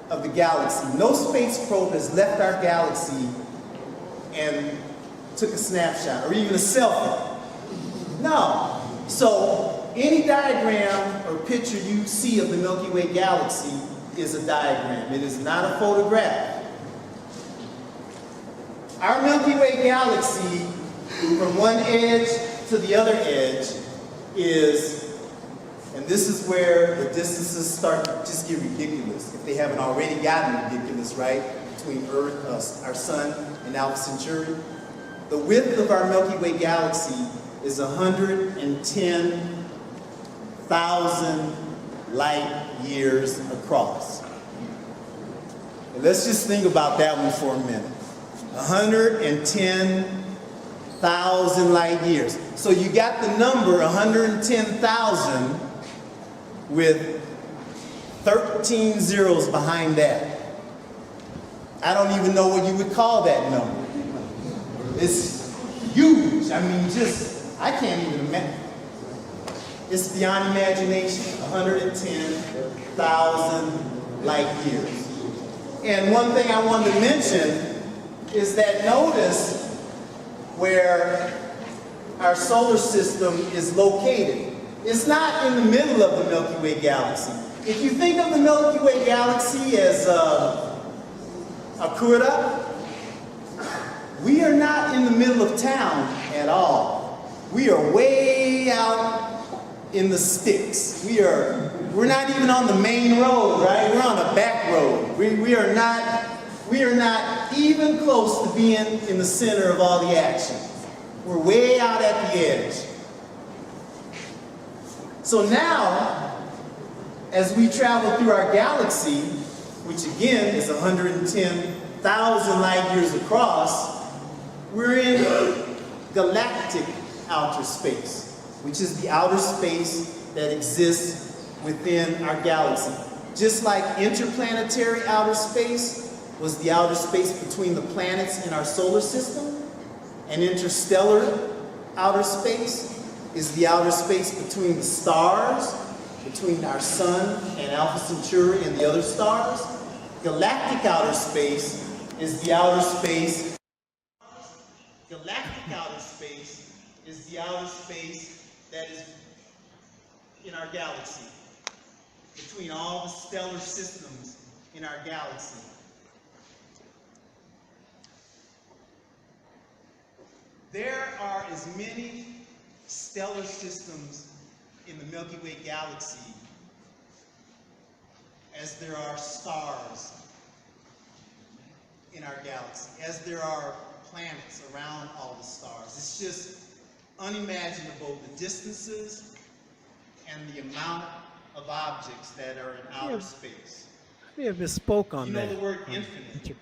of the galaxy. No space probe has left our galaxy and took a snapshot or even a selfie. No. So any diagram or picture you see of the Milky Way galaxy is a diagram. It is not a photograph. Our Milky Way galaxy, from one edge to the other edge, is, and this is where the distances start to just get ridiculous, if they haven't already gotten ridiculous, right? Between Earth, our sun, and Alpha Centauri. The width of our Milky Way galaxy is 110,000 light years across. And let's just think about that one for a minute. 110,000 light years. So you got the number 110,000 with 13 zeros behind that. I don't even know what you would call that number. It's huge. I mean, I can't even imagine. It's beyond imagination, 110,000 light years. And one thing I wanted to mention is that notice where our solar system is located. It's not in the middle of the Milky Way galaxy. If you think of the Milky Way galaxy as a curve, we are not in the middle of town at all. We are way out in the sticks. We're not even on the main road, right? We're on a back road. We are not even close to being in the center of all the action. We're way out at the edge. So now, as we travel through our galaxy, which again is 110,000 light years across, we're in galactic outer space, which is the outer space that exists within our galaxy. Just like interplanetary outer space was the outer space between the planets in our solar system, and interstellar outer space is the outer space between the stars, between our sun and Alpha Centauri and the other stars. Galactic outer space is the outer space. Galactic outer space is the outer space that is in our galaxy, between all the stellar systems in our galaxy. There are as many stellar systems in the Milky Way galaxy as there are stars in our galaxy, as there are planets around all the stars. It's just unimaginable, the distances and the amount of objects that are in outer space. We have misspoke on You that. know the word infinite.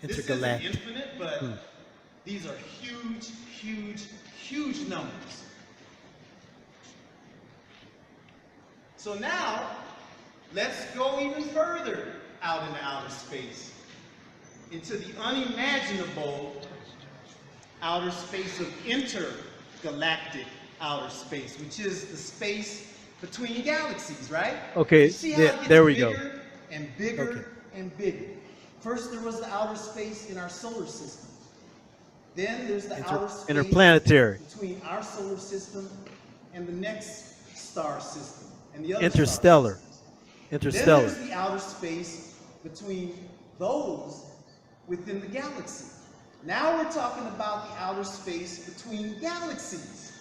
This isn't Intergalactic. infinite, but these are huge, huge, huge numbers. So now, let's go even further out into outer space, into the unimaginable outer space of intergalactic outer space, which is the space between galaxies, right? Okay, You see how it gets there we go. bigger and bigger Okay. and bigger. First, there was the outer space in our solar system. Then there's the outer space Interplanetary. between our solar system and the next star system and the other Interstellar. star systems. Interstellar. Then there's the outer space between those within the galaxy. Now we're talking about the outer space between galaxies.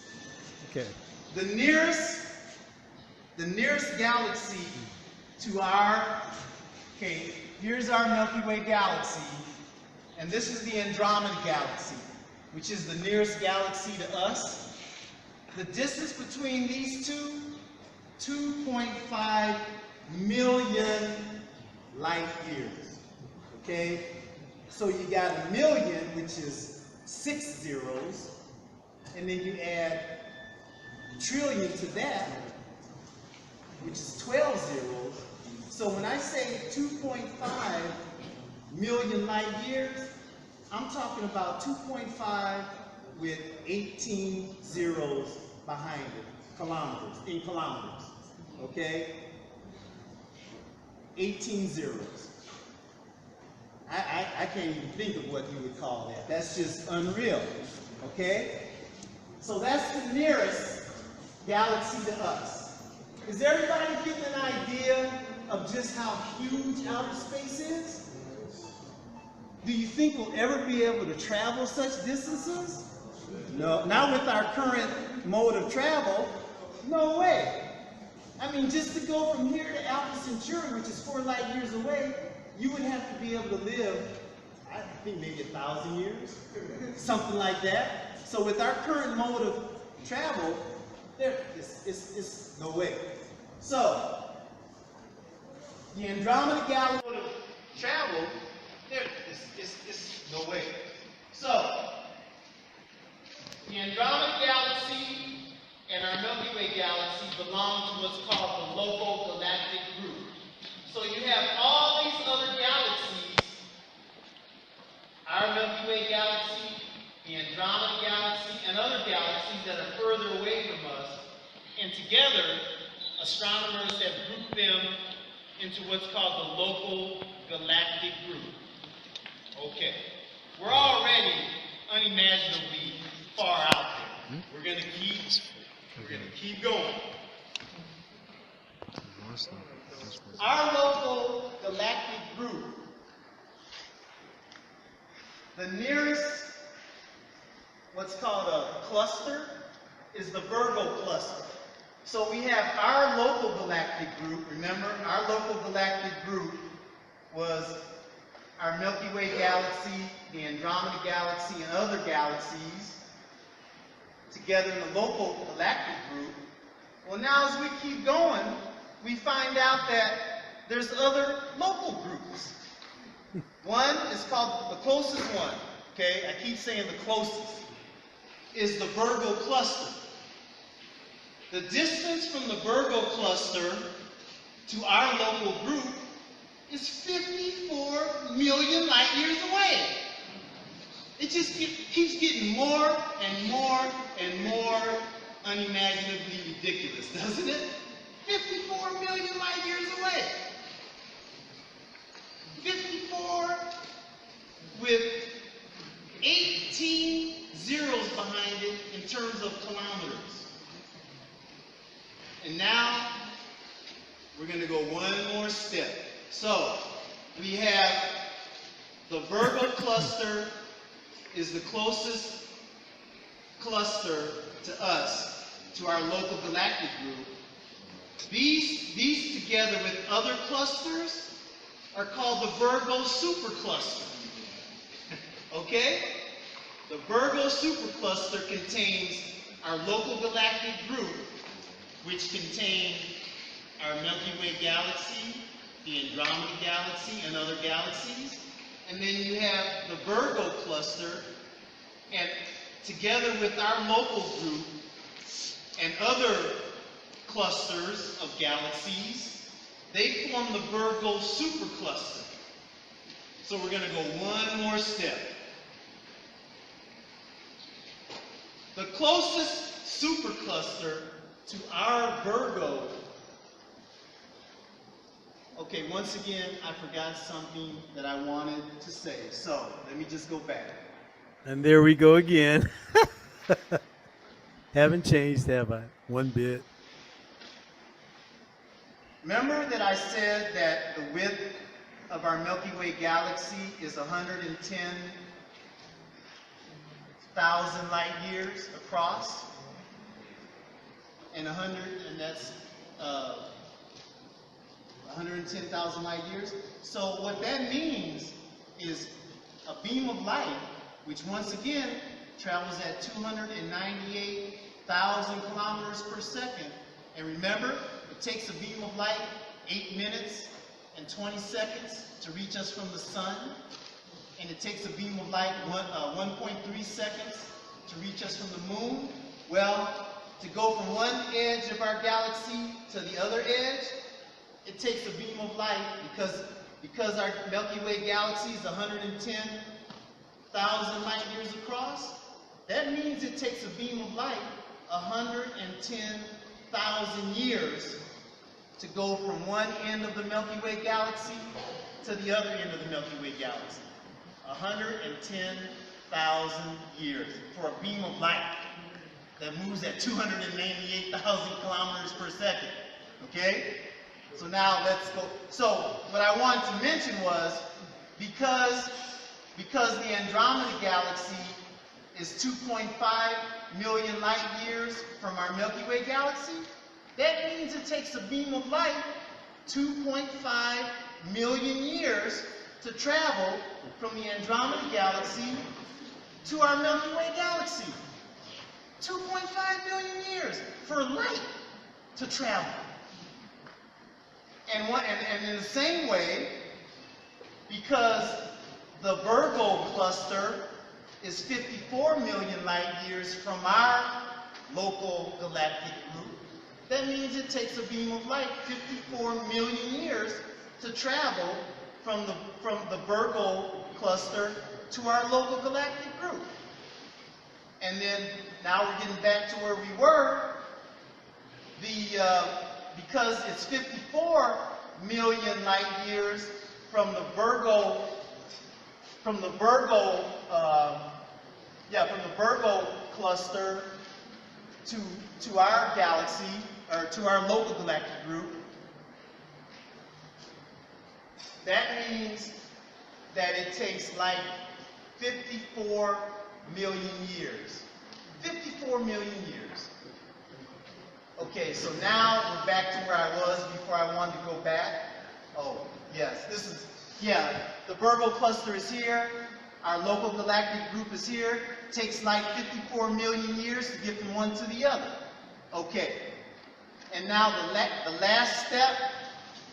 Okay. The nearest galaxy to our, okay, here's our Milky Way galaxy, and this is the Andromeda galaxy, which is the nearest galaxy to us. The distance between these two, 2.5 million light years, okay? So you got a million, which is 6 zeros, and then you add trillion to that, which is 12 zeros. So when I say 2.5 million light years, I'm talking about 2.5 with 18 zeros behind it, kilometers, in kilometers, okay? 18 zeros. I can't even think of what you would call that. That's just unreal, okay? So that's the nearest galaxy to us. Is everybody getting an idea of just how huge outer space is? Do you think we'll ever be able to travel such distances? No, not with our current mode of travel. No way. I mean, just to go from here to Alpha Centauri, which is 4 light years away, you would have to be able to live, I think maybe 1,000 years, something like that. So with our current mode of travel, it's no way. So, the Andromeda galaxy mode of travel, it's no way. So, the Andromeda galaxy and our Milky Way galaxy belong to what's called the local galactic group. So you have all these other galaxies, our Milky Way galaxy, the Andromeda galaxy, and other galaxies that are further away from us, and together, astronomers have grouped them into what's called the local galactic group. Okay, we're already unimaginably far out there. We're gonna keep going. Our local galactic group, the nearest, what's called a cluster, is the Virgo Cluster. So we have our local galactic group. Remember, our local galactic group was our Milky Way galaxy, the Andromeda galaxy, and other galaxies together in the local galactic group. Well, now as we keep going, we find out that there's other local groups. One is called, the closest one, okay, I keep saying the closest, is the Virgo Cluster. The distance from the Virgo Cluster to our local group is 54 million light years away. It just keeps getting more and more and more unimaginably ridiculous, doesn't it? 54 million light years away. 54 with 18 zeros behind it in terms of kilometers. And now, we're going to go one more step. So, we have the Virgo cluster is the closest cluster to us, to our local galactic group. These together with other clusters are called the Virgo supercluster. Okay? The Virgo supercluster contains our local galactic group, which contain our Milky Way galaxy, the Andromeda galaxy, and other galaxies. and then you have the Virgo Cluster, and together with our local group and other clusters of galaxies, they form the Virgo Supercluster. So we're going to go one more step. The closest supercluster to our Virgo. Okay, once again, I forgot something that I wanted to say. So let me just go back. And there we go again. Haven't changed, have I? One bit. Remember that I said that the width of our Milky Way galaxy is 110,000 light years across, and that's 110,000 light years. So what that means is a beam of light, which once again travels at 298,000 kilometers per second. And remember, it takes a beam of light 8 minutes and 20 seconds to reach us from the sun. And it takes a beam of light 1.3 seconds to reach us from the moon. Well, to go from one edge of our galaxy to the other edge, it takes a beam of light because our Milky Way galaxy is 110,000 light years across. That means it takes a beam of light 110,000 years to go from one end of the Milky Way galaxy to the other end of the Milky Way galaxy. 110,000 years for a beam of light that moves at 298,000 kilometers per second. Okay? So now let's go. So what I wanted to mention was because the Andromeda galaxy is 2.5 million light years from our Milky Way galaxy, that means it takes a beam of light 2.5 million years to travel from the Andromeda galaxy to our Milky Way galaxy. 2.5 million years for light to travel. And in the same way, because the Virgo cluster is 54 million light years from our local galactic group, that means it takes a beam of light 54 million years to travel from the Virgo cluster to our local galactic group. And then now we're getting back to where we were. Because it's 54 million light years from the Virgo cluster to our galaxy, or to our local galactic group. That means that it takes like 54 million years. 54 million years. Okay, so now we're back to where I was before I wanted to go back. Oh, yes, the Virgo cluster is here. Our local galactic group is here. It takes like 54 million years to get from one to the other. Okay, and now the last step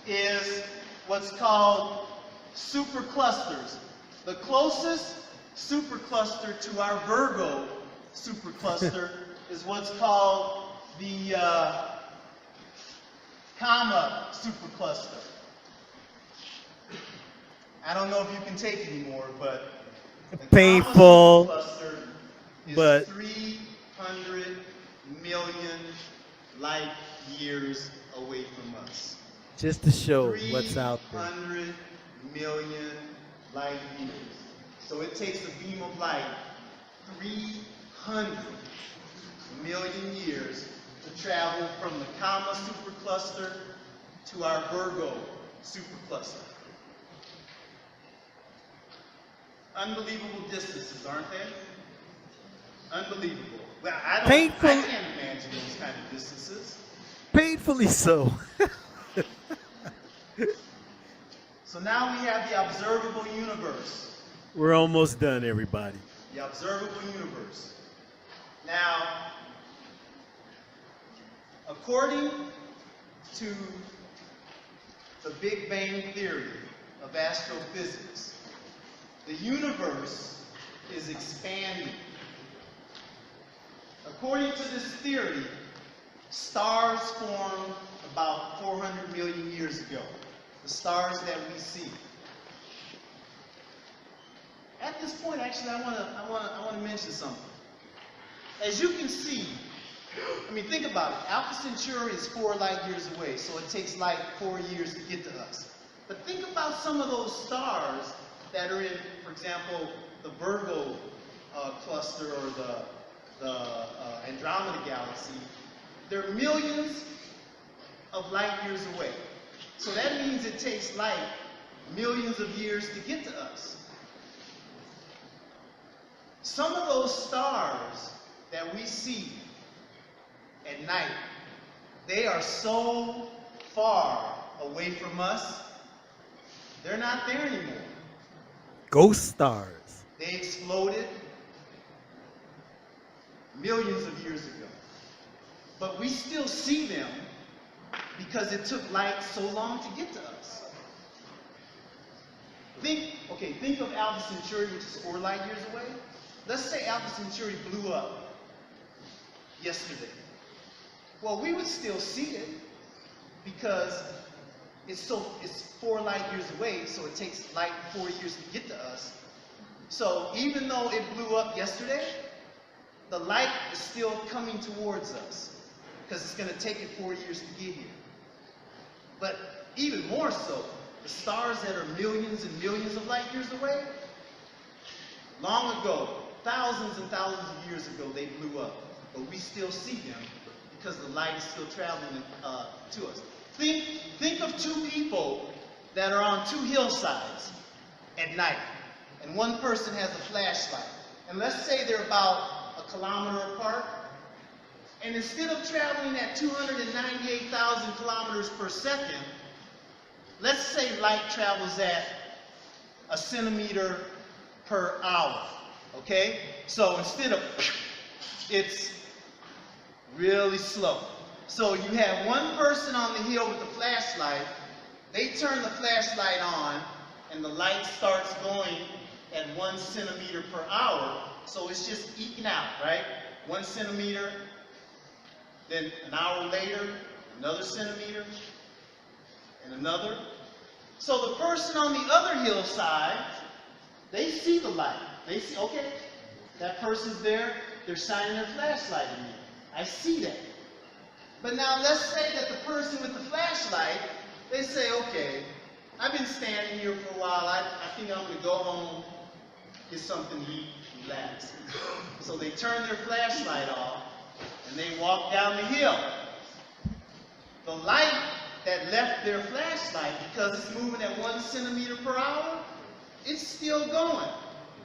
is what's called superclusters. The closest supercluster to our Virgo supercluster is what's called the Gamma supercluster. I don't know if you can take anymore, but the Painful, Gamma supercluster is but 300 million light years away from us. just to show what's out there. 300 million light years. So it takes a beam of light 300 million years to travel from the Gamma supercluster to our Virgo supercluster. Unbelievable distances, aren't they? Unbelievable. Well, I can't imagine those kind of distances. Painfully so. So now we have the observable universe. We're almost done, everybody. The observable universe. Now, according to the Big Bang theory of astrophysics, the universe is expanding. According to this theory, stars formed about 400 million years ago. The stars that we see. At this point, actually, I want to mention something. As you can see, I mean, think about it. Alpha Centauri is 4 light years away, so it takes light 4 years to get to us. But think about some of those stars that are in, for example, the Virgo Cluster or the Andromeda Galaxy. They're millions of light years away. So that means it takes light millions of years to get to us. Some of those stars that we see at night, they are so far away from us, they're not there anymore. Ghost stars. They exploded millions of years ago. But we still see them because it took light so long to get to us. Think of Alpha Centauri, which is 4 light years away. Let's say Alpha Centauri blew up yesterday. Well, we would still see it because it's 4 light years away, so it takes light 4 years to get to us. So even though it blew up yesterday, the light is still coming towards us because it's going to take it 4 years to get here. But even more so, the stars that are millions and millions of light years away, long ago, thousands and thousands of years ago, they blew up. But we still see them because the light is still traveling to us. Think of 2 people that are on 2 hillsides at night, and one person has a flashlight. And let's say they're about 1 kilometer apart, and instead of traveling at 298,000 kilometers per second, let's say light travels at 1 centimeter per hour, okay? So instead of, it's really slow. So you have one person on the hill with the flashlight, they turn the flashlight on, and the light starts going at 1 centimeter per hour, so it's just eking out, right? 1 centimeter, then an hour later, another centimeter, and another. So the person on the other hillside, they see the light. They see, okay, that person's there, they're shining their flashlight at me. I see that. But now let's say that the person with the flashlight, they say, okay, I've been standing here for a while, I think I'm going to go home, get something to eat, relax. So they turn their flashlight off, and they walk down the hill. The light that left their flashlight, because it's moving at 1 centimeter per hour, it's still going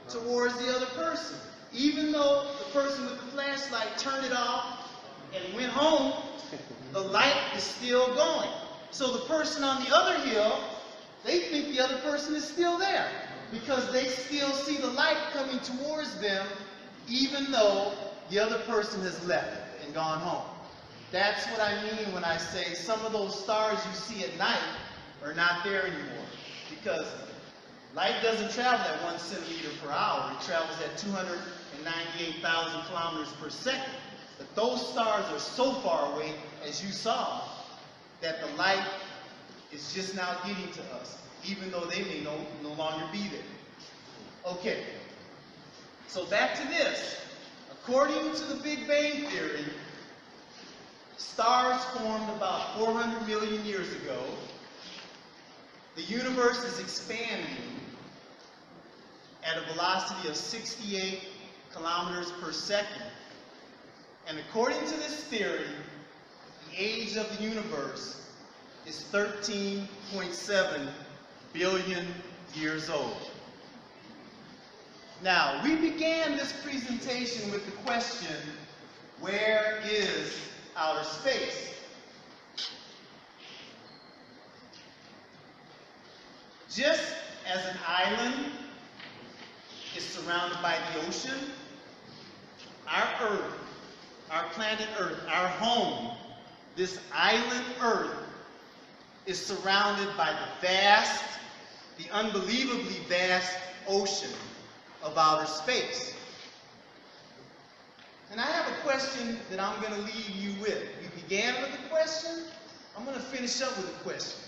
towards the other person. Even though the person with the flashlight turned it off and went home, the light is still going. So the person on the other hill, they think the other person is still there because they still see the light coming towards them even though the other person has left and gone home. That's what I mean when I say some of those stars you see at night are not there anymore, because light doesn't travel at 1 centimeter per hour. It travels at 298,000 kilometers per second. But those stars are so far away, as you saw, that the light is just now getting to us, even though they may no longer be there. Okay, so back to this. According to the Big Bang Theory, stars formed about 400 million years ago. The universe is expanding at a velocity of 68 kilometers per second. And according to this theory, the age of the universe is 13.7 billion years old. Now, we began this presentation with the question, where is outer space? Just as an island is surrounded by the ocean, our Earth, our planet Earth, our home, this island Earth, is surrounded by the vast the unbelievably vast ocean of outer space. And I have a question that I'm going to leave you with. We began with a question. I'm going to finish up with a question.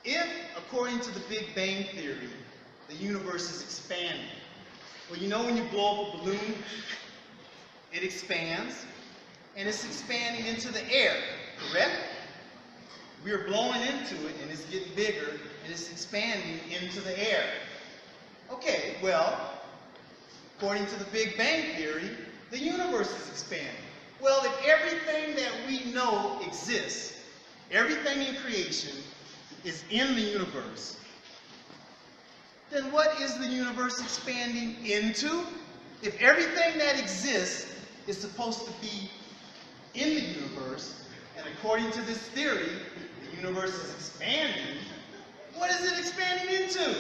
If, according to the Big Bang Theory, the universe is expanding, well, you know when you blow up a balloon, it expands, and it's expanding into the air, correct? We are blowing into it, and it's getting bigger, and it's expanding into the air. Okay, well, according to the Big Bang Theory, the universe is expanding. Well, if everything that we know exists, everything in creation is in the universe, then what is the universe expanding into? If everything that exists is supposed to be in the universe, and according to this theory, the universe is expanding, what is it expanding into?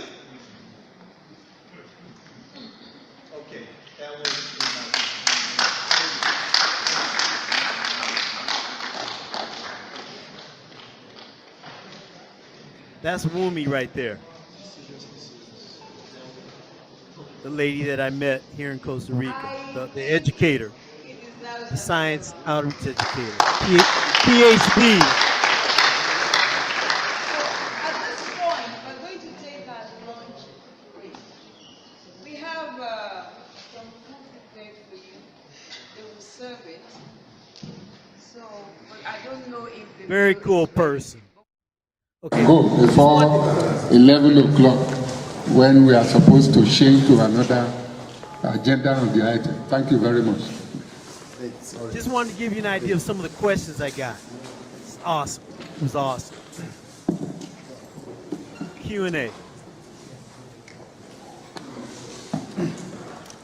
Okay, that was That's Wumi right there. The lady that I met here in Costa Rica, the educator, the science outreach educator, PhD. At this point, we're going to take our lunch break. We have some food prepared for you. They will serve it. So, but I don't know if the Very meal cool is ready. person. Okay. Go before 11 o'clock when we are supposed to change to another agenda on the item. Thank you very much. Just wanted to give you an idea of some of the questions I got. It's awesome. It was awesome. Q&A.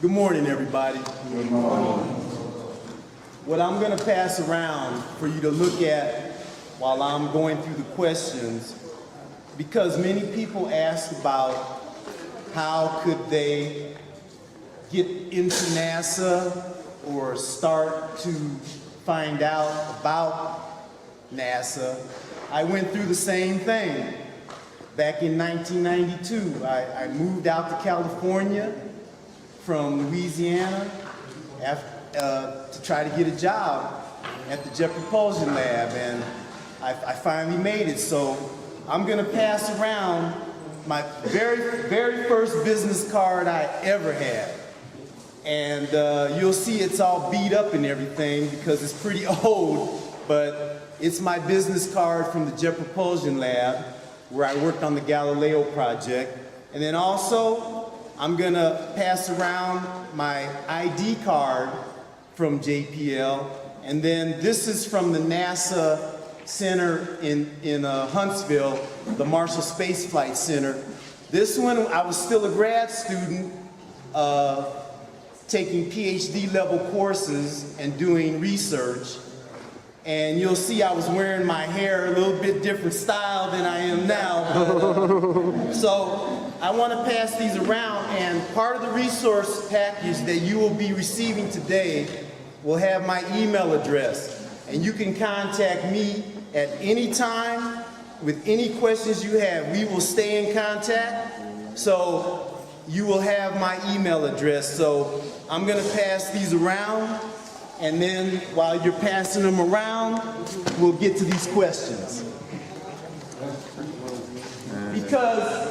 Good morning, everybody. Good morning. What I'm going to pass around for you to look at while I'm going through the questions, because many people ask about how could they get into NASA or start to find out about NASA. I went through the same thing. Back in 1992, I moved out to California from Louisiana to try to get a job at the Jet Propulsion Lab, and I finally made it. So I'm going to pass around my very first business card I ever had. And you'll see it's all beat up and everything because it's pretty old, but it's my business card from the Jet Propulsion Lab where I worked on the Galileo project. And then also, I'm going to pass around my ID card from JPL. And then this is from the NASA Center in Huntsville, the Marshall Space Flight Center. This one, I was still a grad student taking PhD level courses and doing research. And you'll see I was wearing my hair a little bit different style than I am now. So I want to pass these around, and part of the resource package that you will be receiving today will have my email address. And you can contact me at any time with any questions you have. We will stay in contact. So you will have my email address. So I'm going to pass these around. And then while you're passing them around, we'll get to these questions. Because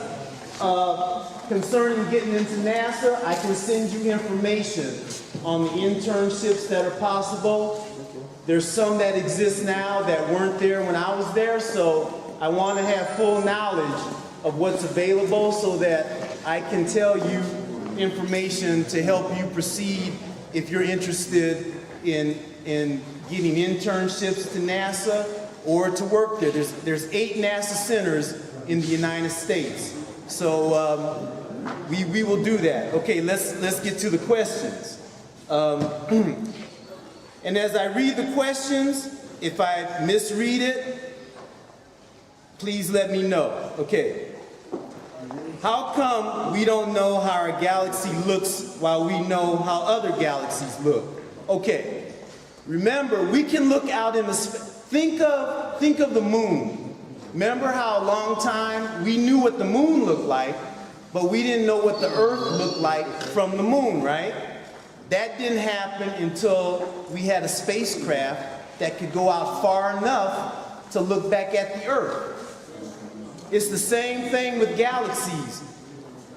concerning getting into NASA, I can send you information on the internships that are possible. There's some that exist now that weren't there when I was there, so I want to have full knowledge of what's available so that I can tell you information to help you proceed if you're interested in getting internships to NASA or to work there. There's 8 NASA centers in the United States. So we will do that. Okay, let's get to the questions. And as I read the questions, if I misread it, please let me know. Okay. How come we don't know how our galaxy looks while we know how other galaxies look? Okay. Remember, we can look out in the think of the moon. Remember how a long time we knew what the moon looked like, but we didn't know what the Earth looked like from the moon, right? That didn't happen until we had a spacecraft that could go out far enough to look back at the Earth. It's the same thing with galaxies.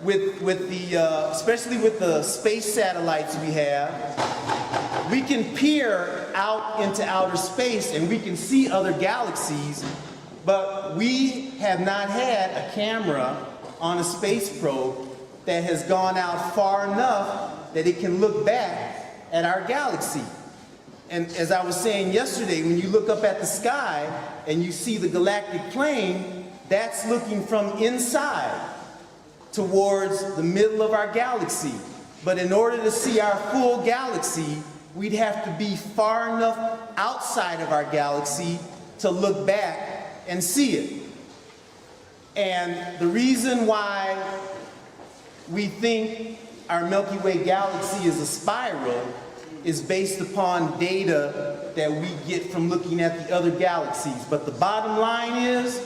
Especially with the space satellites we have, we can peer out into outer space and we can see other galaxies, but we have not had a camera on a space probe that has gone out far enough that it can look back at our galaxy. And as I was saying yesterday, when you look up at the sky and you see the galactic plane, that's looking from inside towards the middle of our galaxy. But in order to see our full galaxy, we'd have to be far enough outside of our galaxy to look back and see it. And the reason why we think our Milky Way galaxy is a spiral is based upon data that we get from looking at the other galaxies. But the bottom line is,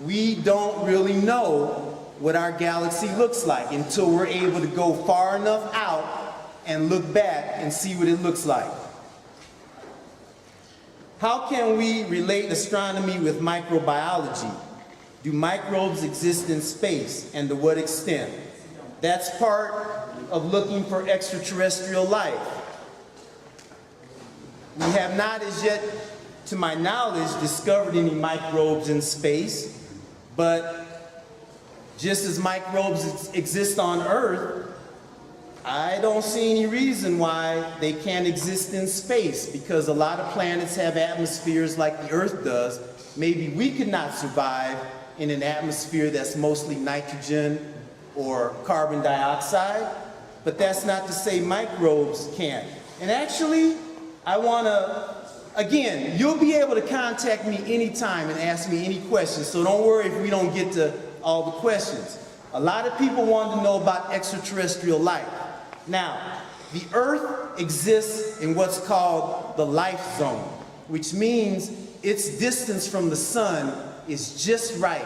we don't really know what our galaxy looks like until we're able to go far enough out and look back and see what it looks like. How can we relate astronomy with microbiology? Do microbes exist in space, and to what extent? That's part of looking for extraterrestrial life. We have not as yet, to my knowledge, discovered any microbes in space, but just as microbes exist on Earth, I don't see any reason why they can't exist in space, because a lot of planets have atmospheres like the Earth does. Maybe we could not survive in an atmosphere that's mostly nitrogen or carbon dioxide, but that's not to say microbes can't. And actually, I want to, again, you'll be able to contact me anytime and ask me any questions, so don't worry if we don't get to all the questions. A lot of people want to know about extraterrestrial life. Now, the Earth exists in what's called the life zone, which means its distance from the sun is just right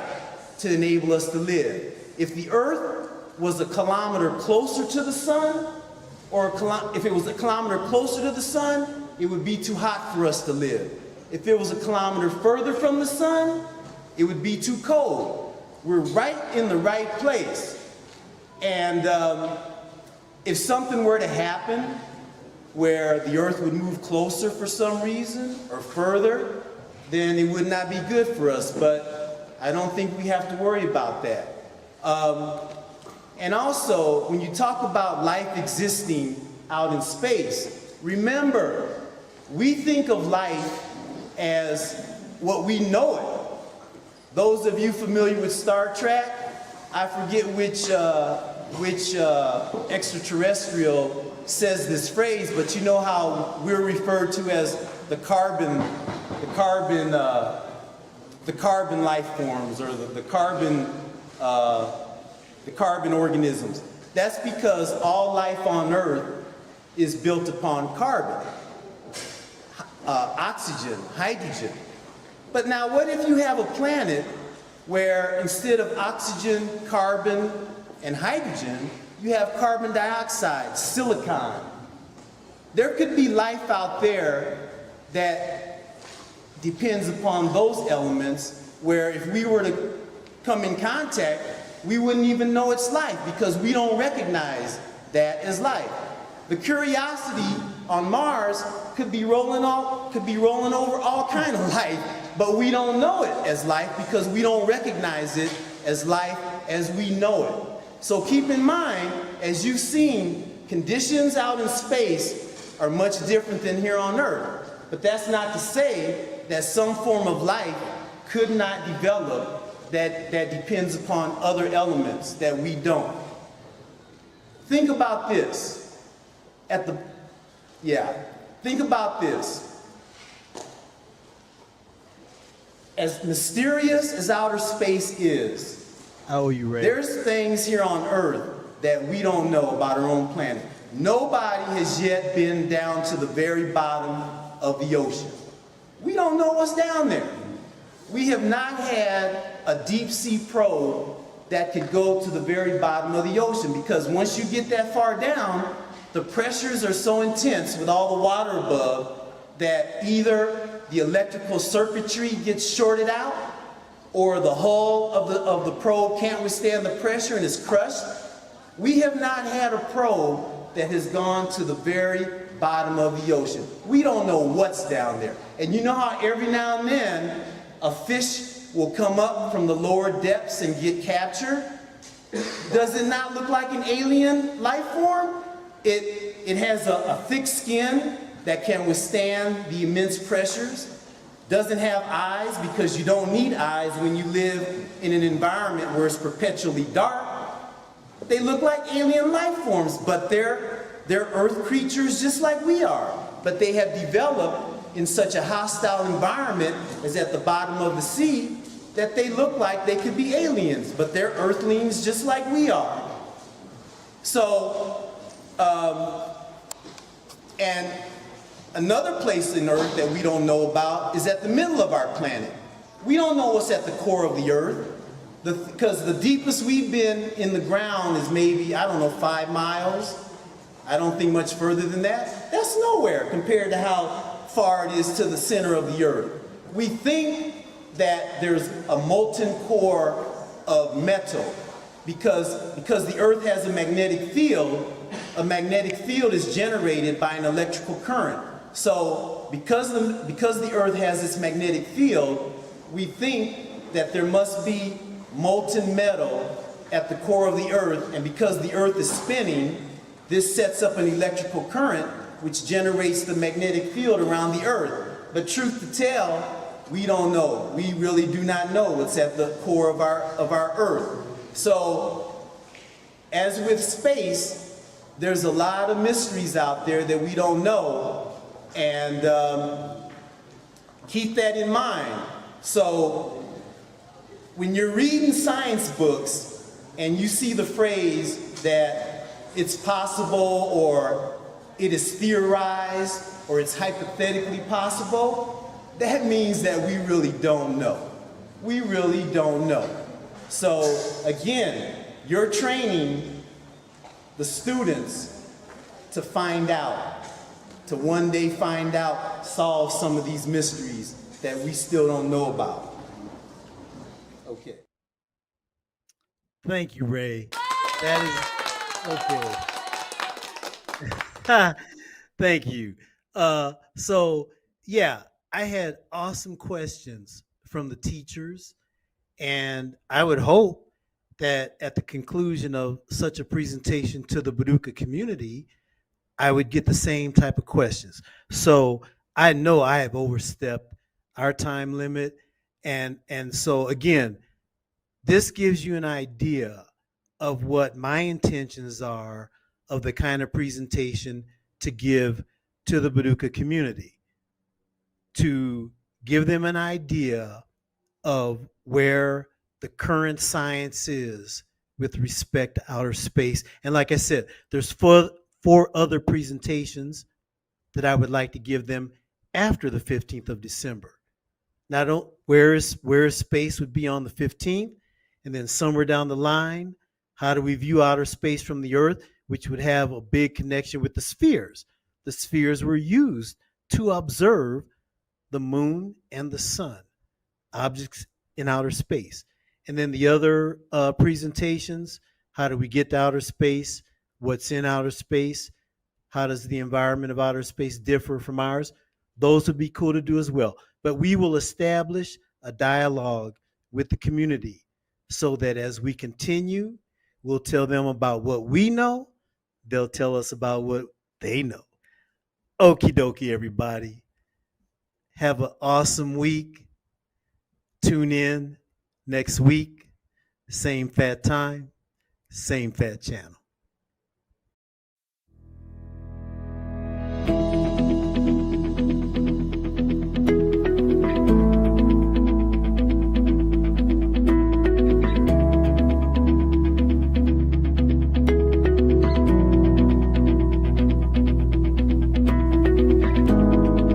to enable us to live. If the Earth was a kilometer closer to the sun, or if it was a kilometer closer to the sun, it would be too hot for us to live. If it was a kilometer further from the sun, it would be too cold. We're right in the right place. And if something were to happen where the Earth would move closer for some reason or further, then it would not be good for us. But I don't think we have to worry about that. And also, when you talk about life existing out in space, remember, we think of life as what we know it. Those of you familiar with Star Trek, I forget which extraterrestrial says this phrase, but you know how we're referred to as the carbon life forms, or the carbon organisms. That's because all life on Earth is built upon carbon, oxygen, hydrogen. But now what if you have a planet where instead of oxygen, carbon, and hydrogen, you have carbon dioxide, silicon? There could be life out there that depends upon those elements, where if we were to come in contact, we wouldn't even know it's life, because we don't recognize that as life. The Curiosity on Mars could be rolling over all kind of life, but we don't know it as life because we don't recognize it as life as we know it. So keep in mind, as you've seen, conditions out in space are much different than here on Earth. But that's not to say that some form of life could not develop that depends upon other elements that we don't. Think about this. Think about this. As mysterious as outer space is, how are you ready? There's things here on Earth that we don't know about our own planet. Nobody has yet been down to the very bottom of the ocean. We don't know what's down there. We have not had a deep sea probe that could go to the very bottom of the ocean, because once you get that far down, the pressures are so intense with all the water above that either the electrical circuitry gets shorted out, or the hull of the probe can't withstand the pressure and is crushed. We have not had a probe that has gone to the very bottom of the ocean. We don't know what's down there. And you know how every now and then a fish will come up from the lower depths and get captured? Does it not look like an alien life form? It has a thick skin that can withstand the immense pressures. Doesn't have eyes, because you don't need eyes when you live in an environment where it's perpetually dark. They look like alien life forms, but they're earth creatures just like we are. But they have developed in such a hostile environment as at the bottom of the sea that they look like they could be aliens, but they're earthlings just like we are. So, and another place in Earth that we don't know about is at the middle of our planet. We don't know what's at the core of the Earth, because the deepest we've been in the ground is maybe, 5 miles. I don't think much further than that. That's nowhere compared to how far it is to the center of the Earth. We think that there's a molten core of metal because the Earth has a magnetic field. A magnetic field is generated by an electrical current. So because the Earth has this magnetic field, we think that there must be molten metal at the core of the Earth, and because the Earth is spinning, this sets up an electrical current which generates the magnetic field around the Earth. But truth to tell, we don't know. We really do not know what's at the core of our Earth. So, as with space, there's a lot of mysteries out there that we don't know, and keep that in mind. So, when you're reading science books and you see the phrase that it's possible, or it is theorized, or it's hypothetically possible, that means that we really don't know. We really don't know. So again, you're training the students to find out, to one day find out, solve some of these mysteries that we still don't know about. Okay. Thank you, Ray. That is okay. Thank you. So yeah, I had awesome questions from the teachers, and I would hope that at the conclusion of such a presentation to the Boruca community, I would get the same type of questions. So I know I have overstepped our time limit, and so again, this gives you an idea of what my intentions are of the kind of presentation to give to the Boruca community, to give them an idea of where the current science is with respect to outer space. And like I said, there's four other presentations that I would like to give them after the 15th of December. Now, where is space would be on the 15th, and then somewhere down the line, how do we view outer space from the Earth, which would have a big connection with the spheres. The spheres were used to observe the moon and the sun, objects in outer space. And then the other presentations, how do we get to outer space, what's in outer space, how does the environment of outer space differ from ours? Those would be cool to do as well. But we will establish a dialogue with the community so that as we continue, we'll tell them about what we know, they'll tell us about what they know. Okie dokie, everybody. Have an awesome week. Tune in next week. Same fat time, same fat channel.